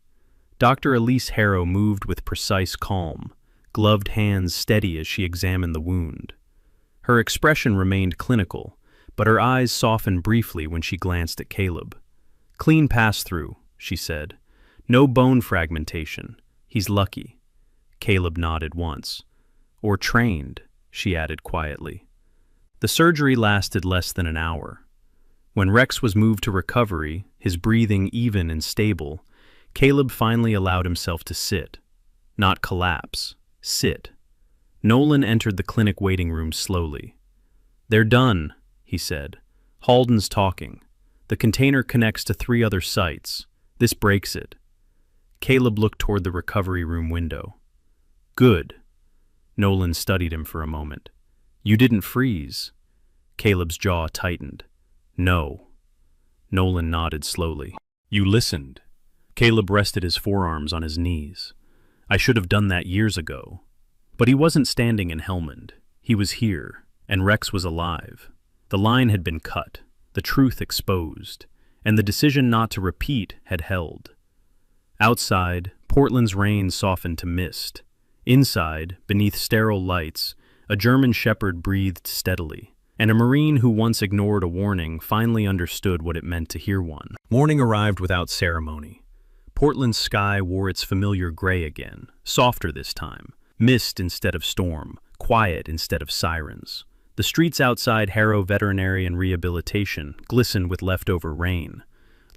Dr. Elise Harrow moved with precise calm, gloved hands steady as she examined the wound. Her expression remained clinical, but her eyes softened briefly when she glanced at Caleb. "Clean pass-through," she said. "No bone fragmentation. He's lucky." Caleb nodded once. "Or trained," she added quietly. The surgery lasted less than an hour. When Rex was moved to recovery, his breathing even and stable, Caleb finally allowed himself to sit. Not collapse. Sit. Nolan entered the clinic waiting room slowly. "They're done," he said. "Halden's talking. The container connects to 3 other sites. This breaks it." Caleb looked toward the recovery room window. "Good." Nolan studied him for a moment. "You didn't freeze." Caleb's jaw tightened. "No." Nolan nodded slowly. "You listened." Caleb rested his forearms on his knees. "I should have done that years ago." But he wasn't standing in Helmand. He was here, and Rex was alive. The line had been cut, the truth exposed, and the decision not to repeat had held. Outside, Portland's rain softened to mist. Inside, beneath sterile lights, a German shepherd breathed steadily, and a Marine who once ignored a warning finally understood what it meant to hear one. Morning arrived without ceremony. Portland's sky wore its familiar gray again, softer this time, mist instead of storm, quiet instead of sirens. The streets outside Harrow Veterinary and Rehabilitation glistened with leftover rain,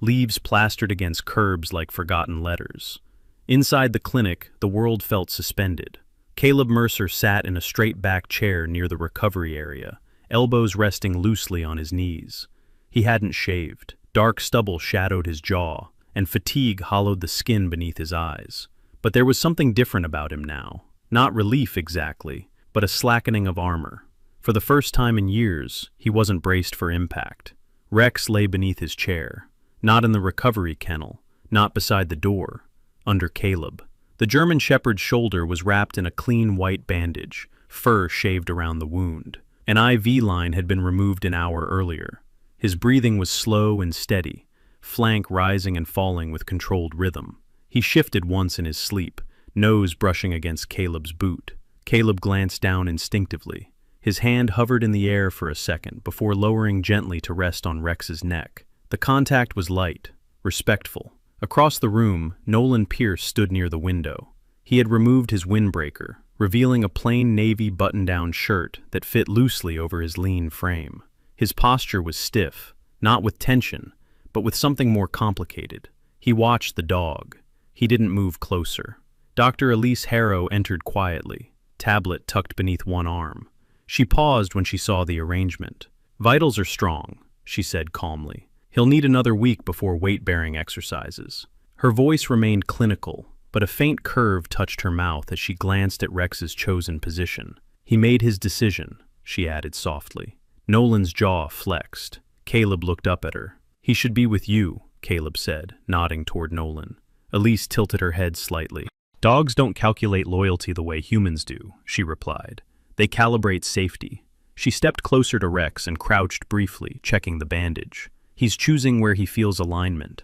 leaves plastered against curbs like forgotten letters. Inside the clinic, the world felt suspended. Caleb Mercer sat in a straight-back chair near the recovery area, elbows resting loosely on his knees. He hadn't shaved. Dark stubble shadowed his jaw, and fatigue hollowed the skin beneath his eyes. But there was something different about him now. Not relief exactly, but a slackening of armor. For the first time in years, he wasn't braced for impact. Rex lay beneath his chair, not in the recovery kennel, not beside the door, under Caleb. The German shepherd's shoulder was wrapped in a clean white bandage, fur shaved around the wound. An IV line had been removed an hour earlier. His breathing was slow and steady, flank rising and falling with controlled rhythm. He shifted once in his sleep, nose brushing against Caleb's boot. Caleb glanced down instinctively. His hand hovered in the air for a second before lowering gently to rest on Rex's neck. The contact was light, respectful. Across the room, Nolan Pierce stood near the window. He had removed his windbreaker, revealing a plain navy button-down shirt that fit loosely over his lean frame. His posture was stiff, not with tension, but with something more complicated. He watched the dog. He didn't move closer. Dr. Elise Harrow entered quietly, tablet tucked beneath one arm. She paused when she saw the arrangement. "Vitals are strong," she said calmly. "He'll need another week before weight-bearing exercises." Her voice remained clinical, but a faint curve touched her mouth as she glanced at Rex's chosen position. "He made his decision," she added softly. Nolan's jaw flexed. Caleb looked up at her. "He should be with you," Caleb said, nodding toward Nolan. Elise tilted her head slightly. "Dogs don't calculate loyalty the way humans do," she replied. "They calibrate safety." She stepped closer to Rex and crouched briefly, checking the bandage. "He's choosing where he feels alignment."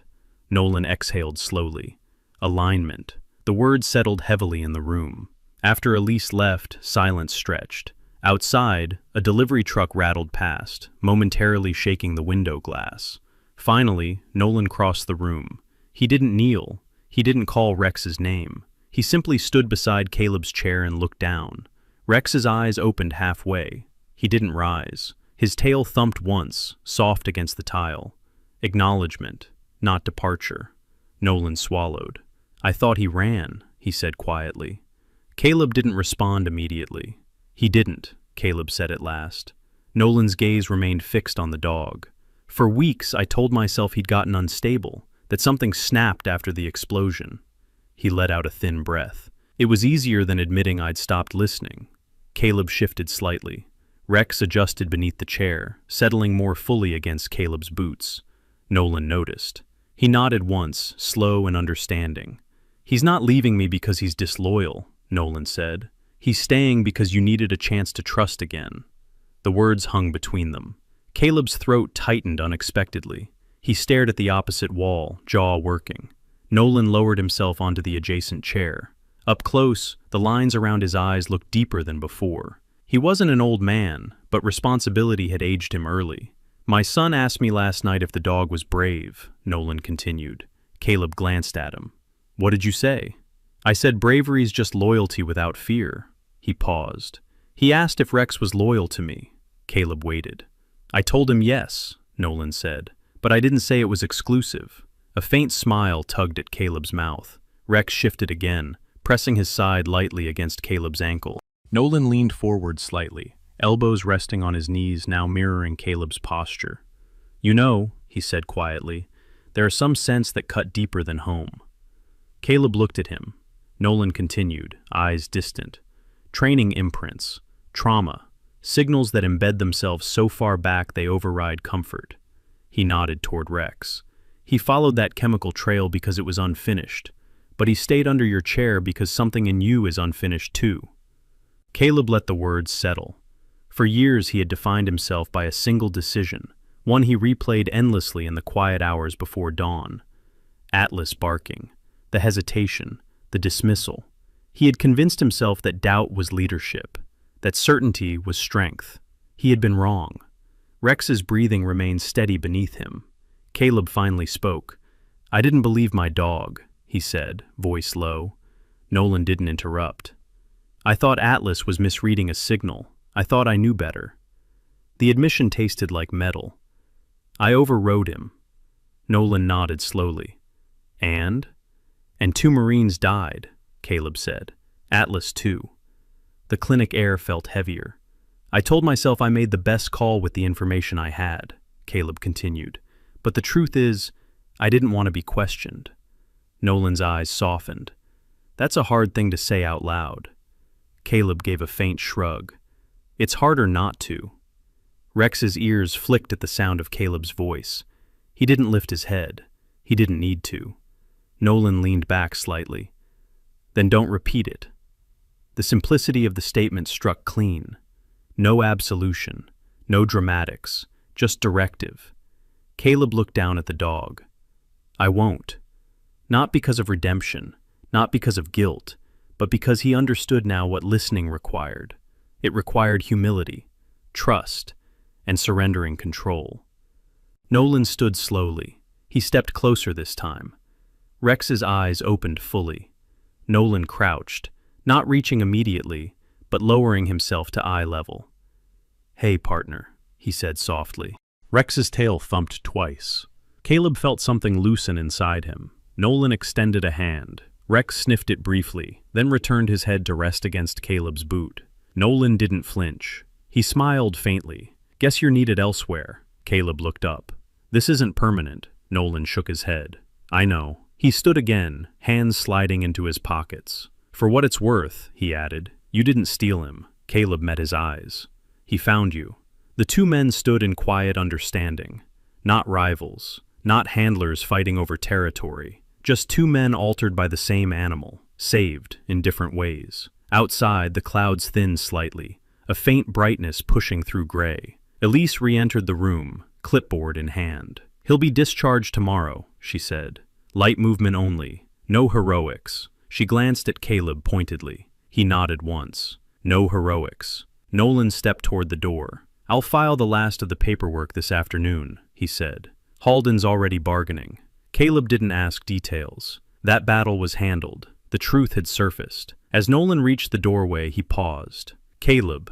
Nolan exhaled slowly. Alignment. The word settled heavily in the room. After Elise left, silence stretched. Outside, a delivery truck rattled past, momentarily shaking the window glass. Finally, Nolan crossed the room. He didn't kneel. He didn't call Rex's name. He simply stood beside Caleb's chair and looked down. Rex's eyes opened halfway. He didn't rise. His tail thumped once, soft against the tile. Acknowledgement, not departure. Nolan swallowed. "I thought he ran," he said quietly. Caleb didn't respond immediately. "He didn't," Caleb said at last. Nolan's gaze remained fixed on the dog. "For weeks I told myself he'd gotten unstable, that something snapped after the explosion." He let out a thin breath. "It was easier than admitting I'd stopped listening." Caleb shifted slightly. Rex adjusted beneath the chair, settling more fully against Caleb's boots. Nolan noticed. He nodded once, slow and understanding. "He's not leaving me because he's disloyal," Nolan said. "He's staying because you needed a chance to trust again." The words hung between them. Caleb's throat tightened unexpectedly. He stared at the opposite wall, jaw working. Nolan lowered himself onto the adjacent chair. Up close, the lines around his eyes looked deeper than before. He wasn't an old man, but responsibility had aged him early. "My son asked me last night if the dog was brave," Nolan continued. Caleb glanced at him. "What did you say?" "I said bravery's just loyalty without fear." He paused. "He asked if Rex was loyal to me." Caleb waited. "I told him yes," Nolan said, "but I didn't say it was exclusive." A faint smile tugged at Caleb's mouth. Rex shifted again, pressing his side lightly against Caleb's ankle. Nolan leaned forward slightly, elbows resting on his knees, now mirroring Caleb's posture. "You know," he said quietly, "there are some scents that cut deeper than home." Caleb looked at him. Nolan continued, eyes distant. "Training imprints, trauma, signals that embed themselves so far back they override comfort." He nodded toward Rex. "He followed that chemical trail because it was unfinished, but he stayed under your chair because something in you is unfinished too." Caleb let the words settle. For years he had defined himself by a single decision, one he replayed endlessly in the quiet hours before dawn. Atlas barking, the hesitation, the dismissal. He had convinced himself that doubt was leadership, that certainty was strength. He had been wrong. Rex's breathing remained steady beneath him. Caleb finally spoke. "I didn't believe my dog," he said, voice low. Nolan didn't interrupt. "I thought Atlas was misreading a signal. I thought I knew better." The admission tasted like metal. "I overrode him." Nolan nodded slowly. "And?" "And 2 Marines died," Caleb said. "Atlas too." The clinic air felt heavier. "I told myself I made the best call with the information I had," Caleb continued. "But the truth is, I didn't want to be questioned." Nolan's eyes softened. "That's a hard thing to say out loud." Caleb gave a faint shrug. "It's harder not to." Rex's ears flicked at the sound of Caleb's voice. He didn't lift his head. He didn't need to. Nolan leaned back slightly. "Then don't repeat it." The simplicity of the statement struck clean. No absolution, no dramatics, just directive. Caleb looked down at the dog. "I won't." Not because of redemption, not because of guilt, but because he understood now what listening required. It required humility, trust, and surrendering control. Nolan stood slowly. He stepped closer this time. Rex's eyes opened fully. Nolan crouched, not reaching immediately, but lowering himself to eye level. "Hey, partner," he said softly. Rex's tail thumped twice. Caleb felt something loosen inside him. Nolan extended a hand. Rex sniffed it briefly, then returned his head to rest against Caleb's boot. Nolan didn't flinch. He smiled faintly. "Guess you're needed elsewhere." Caleb looked up. "This isn't permanent." Nolan shook his head. "I know." He stood again, hands sliding into his pockets. "For what it's worth," he added, "you didn't steal him." Caleb met his eyes. "He found you." The 2 men stood in quiet understanding. Not rivals, not handlers fighting over territory. Just 2 men altered by the same animal, saved in different ways. Outside, the clouds thinned slightly, a faint brightness pushing through gray. Elise re-entered the room, clipboard in hand. "He'll be discharged tomorrow," she said. "Light movement only. No heroics." She glanced at Caleb pointedly. He nodded once. "No heroics." Nolan stepped toward the door. "I'll file the last of the paperwork this afternoon," he said. "Halden's already bargaining." Caleb didn't ask details. That battle was handled. The truth had surfaced. As Nolan reached the doorway, he paused. Caleb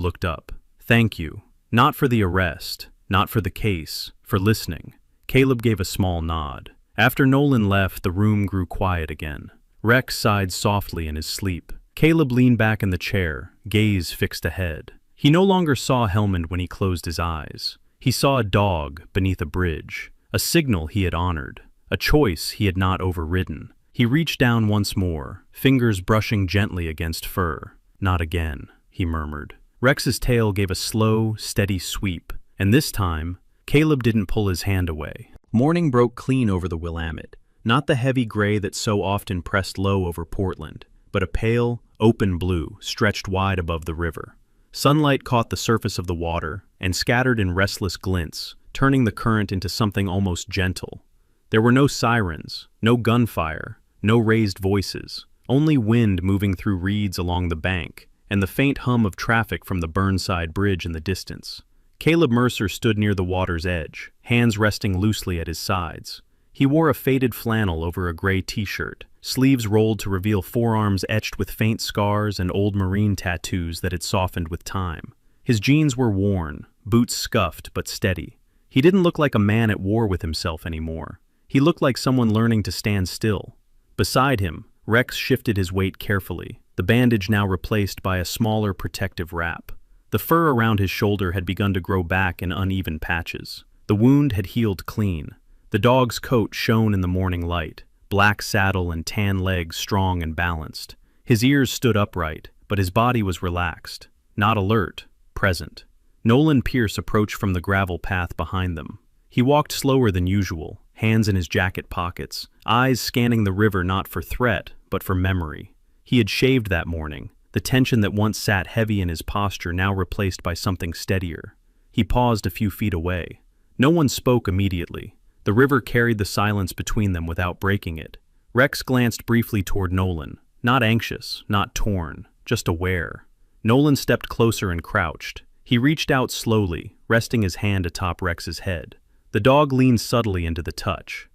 looked up. "Thank you. Not for the arrest, not for the case, for listening." Caleb gave a small nod. After Nolan left, the room grew quiet again. Rex sighed softly in his sleep. Caleb leaned back in the chair, gaze fixed ahead. He no longer saw Helmand when he closed his eyes. He saw a dog beneath a bridge, a signal he had honored, a choice he had not overridden. He reached down once more, fingers brushing gently against fur. "Not again," he murmured. Rex's tail gave a slow, steady sweep, and this time, Caleb didn't pull his hand away. Morning broke clean over the Willamette, not the heavy gray that so often pressed low over Portland, but a pale, open blue stretched wide above the river. Sunlight caught the surface of the water and scattered in restless glints, turning the current into something almost gentle. There were no sirens, no gunfire, no raised voices, only wind moving through reeds along the bank, and the faint hum of traffic from the Burnside Bridge in the distance. Caleb Mercer stood near the water's edge, hands resting loosely at his sides. He wore a faded flannel over a gray t-shirt, sleeves rolled to reveal forearms etched with faint scars and old marine tattoos that had softened with time. His jeans were worn, boots scuffed but steady. He didn't look like a man at war with himself anymore. He looked like someone learning to stand still. Beside him, Rex shifted his weight carefully, the bandage now replaced by a smaller protective wrap. The fur around his shoulder had begun to grow back in uneven patches. The wound had healed clean. The dog's coat shone in the morning light, black saddle and tan legs strong and balanced. His ears stood upright, but his body was relaxed, not alert, present. Nolan Pierce approached from the gravel path behind them. He walked slower than usual, hands in his jacket pockets, eyes scanning the river not for threat, but for memory. He had shaved that morning, the tension that once sat heavy in his posture now replaced by something steadier. He paused a few feet away. No one spoke immediately. The river carried the silence between them without breaking it. Rex glanced briefly toward Nolan, not anxious, not torn, just aware. Nolan stepped closer and crouched. He reached out slowly, resting his hand atop Rex's head. The dog leaned subtly into the touch.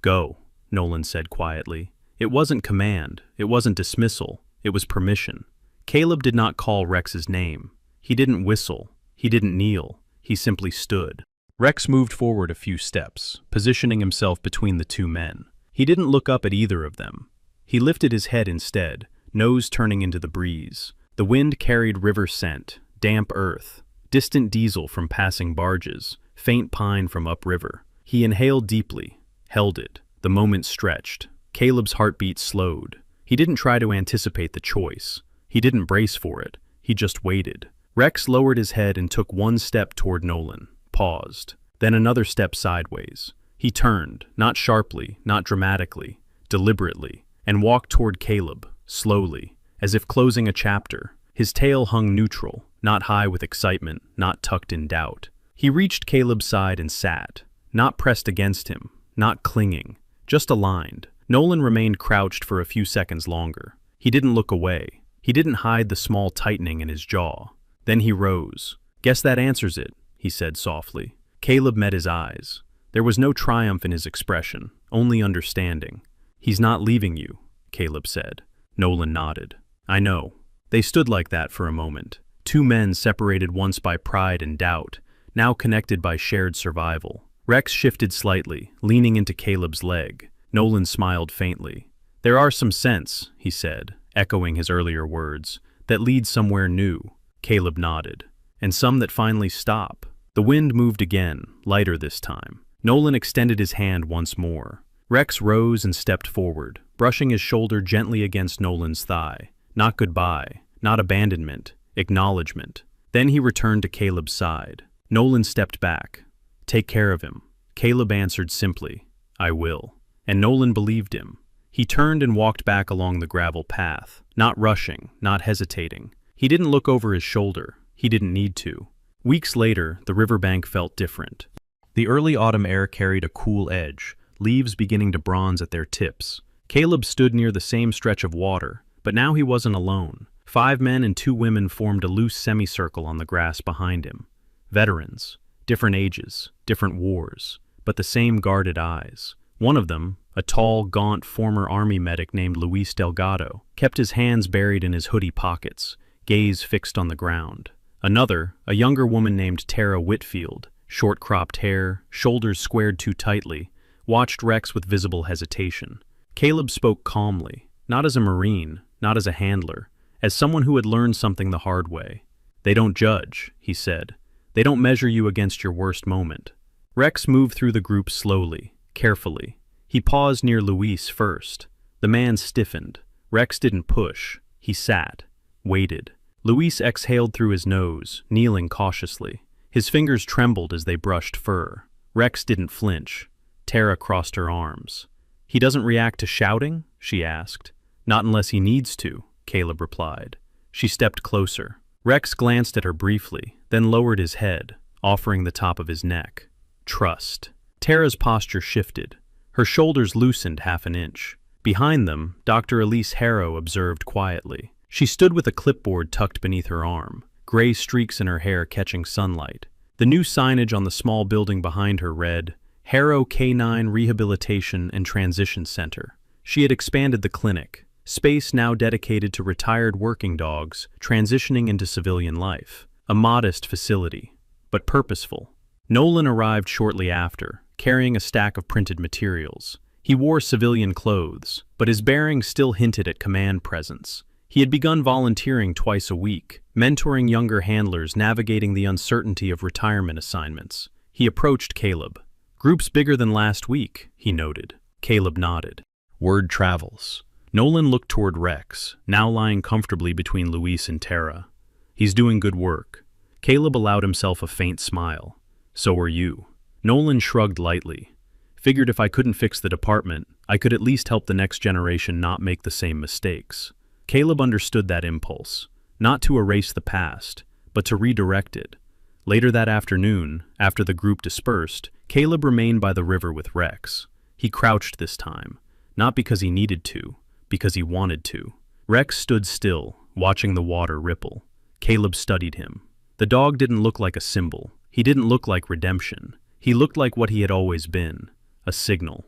"Go," Nolan said quietly. It wasn't command, it wasn't dismissal, it was permission. Caleb did not call Rex's name. He didn't whistle, he didn't kneel, he simply stood. Rex moved forward a few steps, positioning himself between the two men. He didn't look up at either of them. He lifted his head instead, nose turning into the breeze. The wind carried river scent, damp earth, distant diesel from passing barges, faint pine from upriver. He inhaled deeply, held it. The moment stretched. Caleb's heartbeat slowed. He didn't try to anticipate the choice. He didn't brace for it. He just waited. Rex lowered his head and took one step toward Nolan. Paused, then another step sideways. He turned, not sharply, not dramatically, deliberately, and walked toward Caleb, slowly, as if closing a chapter. His tail hung neutral, not high with excitement, not tucked in doubt. He reached Caleb's side and sat, not pressed against him, not clinging, just aligned. Nolan remained crouched for a few seconds longer. He didn't look away. He didn't hide the small tightening in his jaw. Then he rose. "Guess that answers it," he said softly. Caleb met his eyes. There was no triumph in his expression, only understanding. "He's not leaving you," Caleb said. Nolan nodded. "I know." They stood like that for a moment. Two men separated once by pride and doubt, now connected by shared survival. Rex shifted slightly, leaning into Caleb's leg. Nolan smiled faintly. "There are some scents," he said, echoing his earlier words, "that lead somewhere new." Caleb nodded. "And some that finally stop." The wind moved again, lighter this time. Nolan extended his hand once more. Rex rose and stepped forward, brushing his shoulder gently against Nolan's thigh. Not goodbye, not abandonment, acknowledgement. Then he returned to Caleb's side. Nolan stepped back. "Take care of him." Caleb answered simply, "I will." And Nolan believed him. He turned and walked back along the gravel path, not rushing, not hesitating. He didn't look over his shoulder. He didn't need to. Weeks later, the riverbank felt different. The early autumn air carried a cool edge, leaves beginning to bronze at their tips. Caleb stood near the same stretch of water, but now he wasn't alone. 5 men and 2 women formed a loose semicircle on the grass behind him. Veterans, different ages, different wars, but the same guarded eyes. One of them, a tall, gaunt former army medic named Luis Delgado, kept his hands buried in his hoodie pockets, gaze fixed on the ground. Another, a younger woman named Tara Whitfield, short-cropped hair, shoulders squared too tightly, watched Rex with visible hesitation. Caleb spoke calmly, not as a Marine, not as a handler, as someone who had learned something the hard way. "They don't judge," he said. "They don't measure you against your worst moment." Rex moved through the group slowly, carefully. He paused near Luis first. The man stiffened. Rex didn't push. He sat, waited. Luis exhaled through his nose, kneeling cautiously. His fingers trembled as they brushed fur. Rex didn't flinch. Tara crossed her arms. "He doesn't react to shouting?" she asked. "Not unless he needs to," Caleb replied. She stepped closer. Rex glanced at her briefly, then lowered his head, offering the top of his neck. Trust. Tara's posture shifted. Her shoulders loosened half an inch. Behind them, Dr. Elise Harrow observed quietly. She stood with a clipboard tucked beneath her arm, gray streaks in her hair catching sunlight. The new signage on the small building behind her read, Harrow Canine Rehabilitation and Transition Center. She had expanded the clinic, space now dedicated to retired working dogs transitioning into civilian life. A modest facility, but purposeful. Nolan arrived shortly after, carrying a stack of printed materials. He wore civilian clothes, but his bearing still hinted at command presence. He had begun volunteering twice a week, mentoring younger handlers navigating the uncertainty of retirement assignments. He approached Caleb. "Group's bigger than last week," he noted. Caleb nodded. Word travels. Nolan looked toward Rex, now lying comfortably between Luis and Tara. "He's doing good work." Caleb allowed himself a faint smile. "So are you." Nolan shrugged lightly. "Figured if I couldn't fix the department, I could at least help the next generation not make the same mistakes." Caleb understood that impulse, not to erase the past, but to redirect it. Later that afternoon, after the group dispersed, Caleb remained by the river with Rex. He crouched this time, not because he needed to, because he wanted to. Rex stood still, watching the water ripple. Caleb studied him. The dog didn't look like a symbol. He didn't look like redemption. He looked like what he had always been, a signal.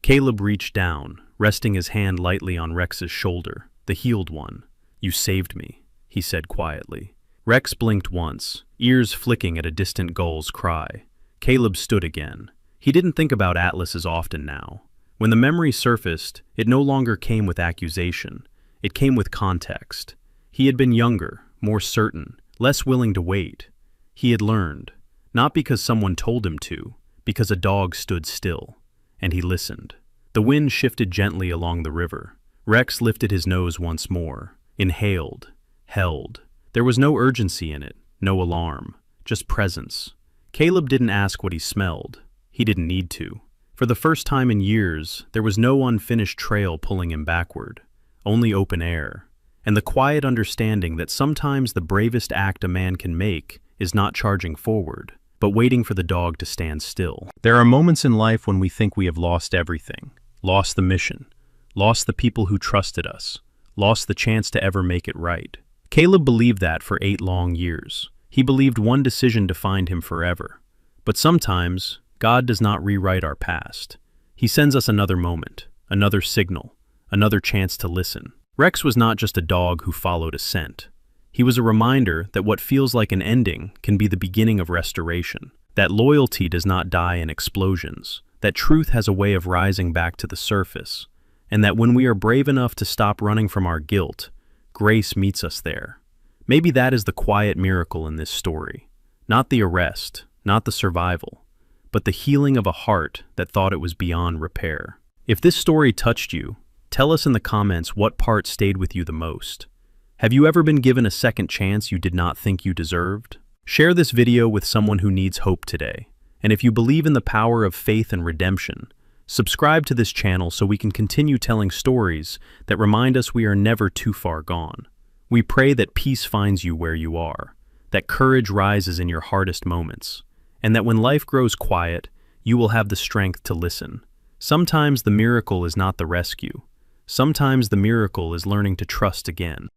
Caleb reached down, resting his hand lightly on Rex's shoulder, the healed one. "You saved me," he said quietly. Rex blinked once, ears flicking at a distant gull's cry. Caleb stood again. He didn't think about Atlas as often now. When the memory surfaced, it no longer came with accusation. It came with context. He had been younger, more certain, less willing to wait. He had learned, not because someone told him to, because a dog stood still. And he listened. The wind shifted gently along the river. Rex lifted his nose once more, inhaled, held. There was no urgency in it, no alarm, just presence. Caleb didn't ask what he smelled. He didn't need to. For the first time in years, there was no unfinished trail pulling him backward, only open air, and the quiet understanding that sometimes the bravest act a man can make is not charging forward, but waiting for the dog to stand still. There are moments in life when we think we have lost everything, lost the mission, lost the people who trusted us, lost the chance to ever make it right. Caleb believed that for 8 long years. He believed one decision defined him forever. But sometimes, God does not rewrite our past. He sends us another moment, another signal, another chance to listen. Rex was not just a dog who followed a scent. He was a reminder that what feels like an ending can be the beginning of restoration, that loyalty does not die in explosions, that truth has a way of rising back to the surface, and that when we are brave enough to stop running from our guilt, grace meets us there. Maybe that is the quiet miracle in this story. Not the arrest, not the survival, but the healing of a heart that thought it was beyond repair. If this story touched you, tell us in the comments what part stayed with you the most. Have you ever been given a second chance you did not think you deserved? Share this video with someone who needs hope today. And if you believe in the power of faith and redemption, subscribe to this channel so we can continue telling stories that remind us we are never too far gone. We pray that peace finds you where you are, that courage rises in your hardest moments, and that when life grows quiet, you will have the strength to listen. Sometimes the miracle is not the rescue. Sometimes the miracle is learning to trust again.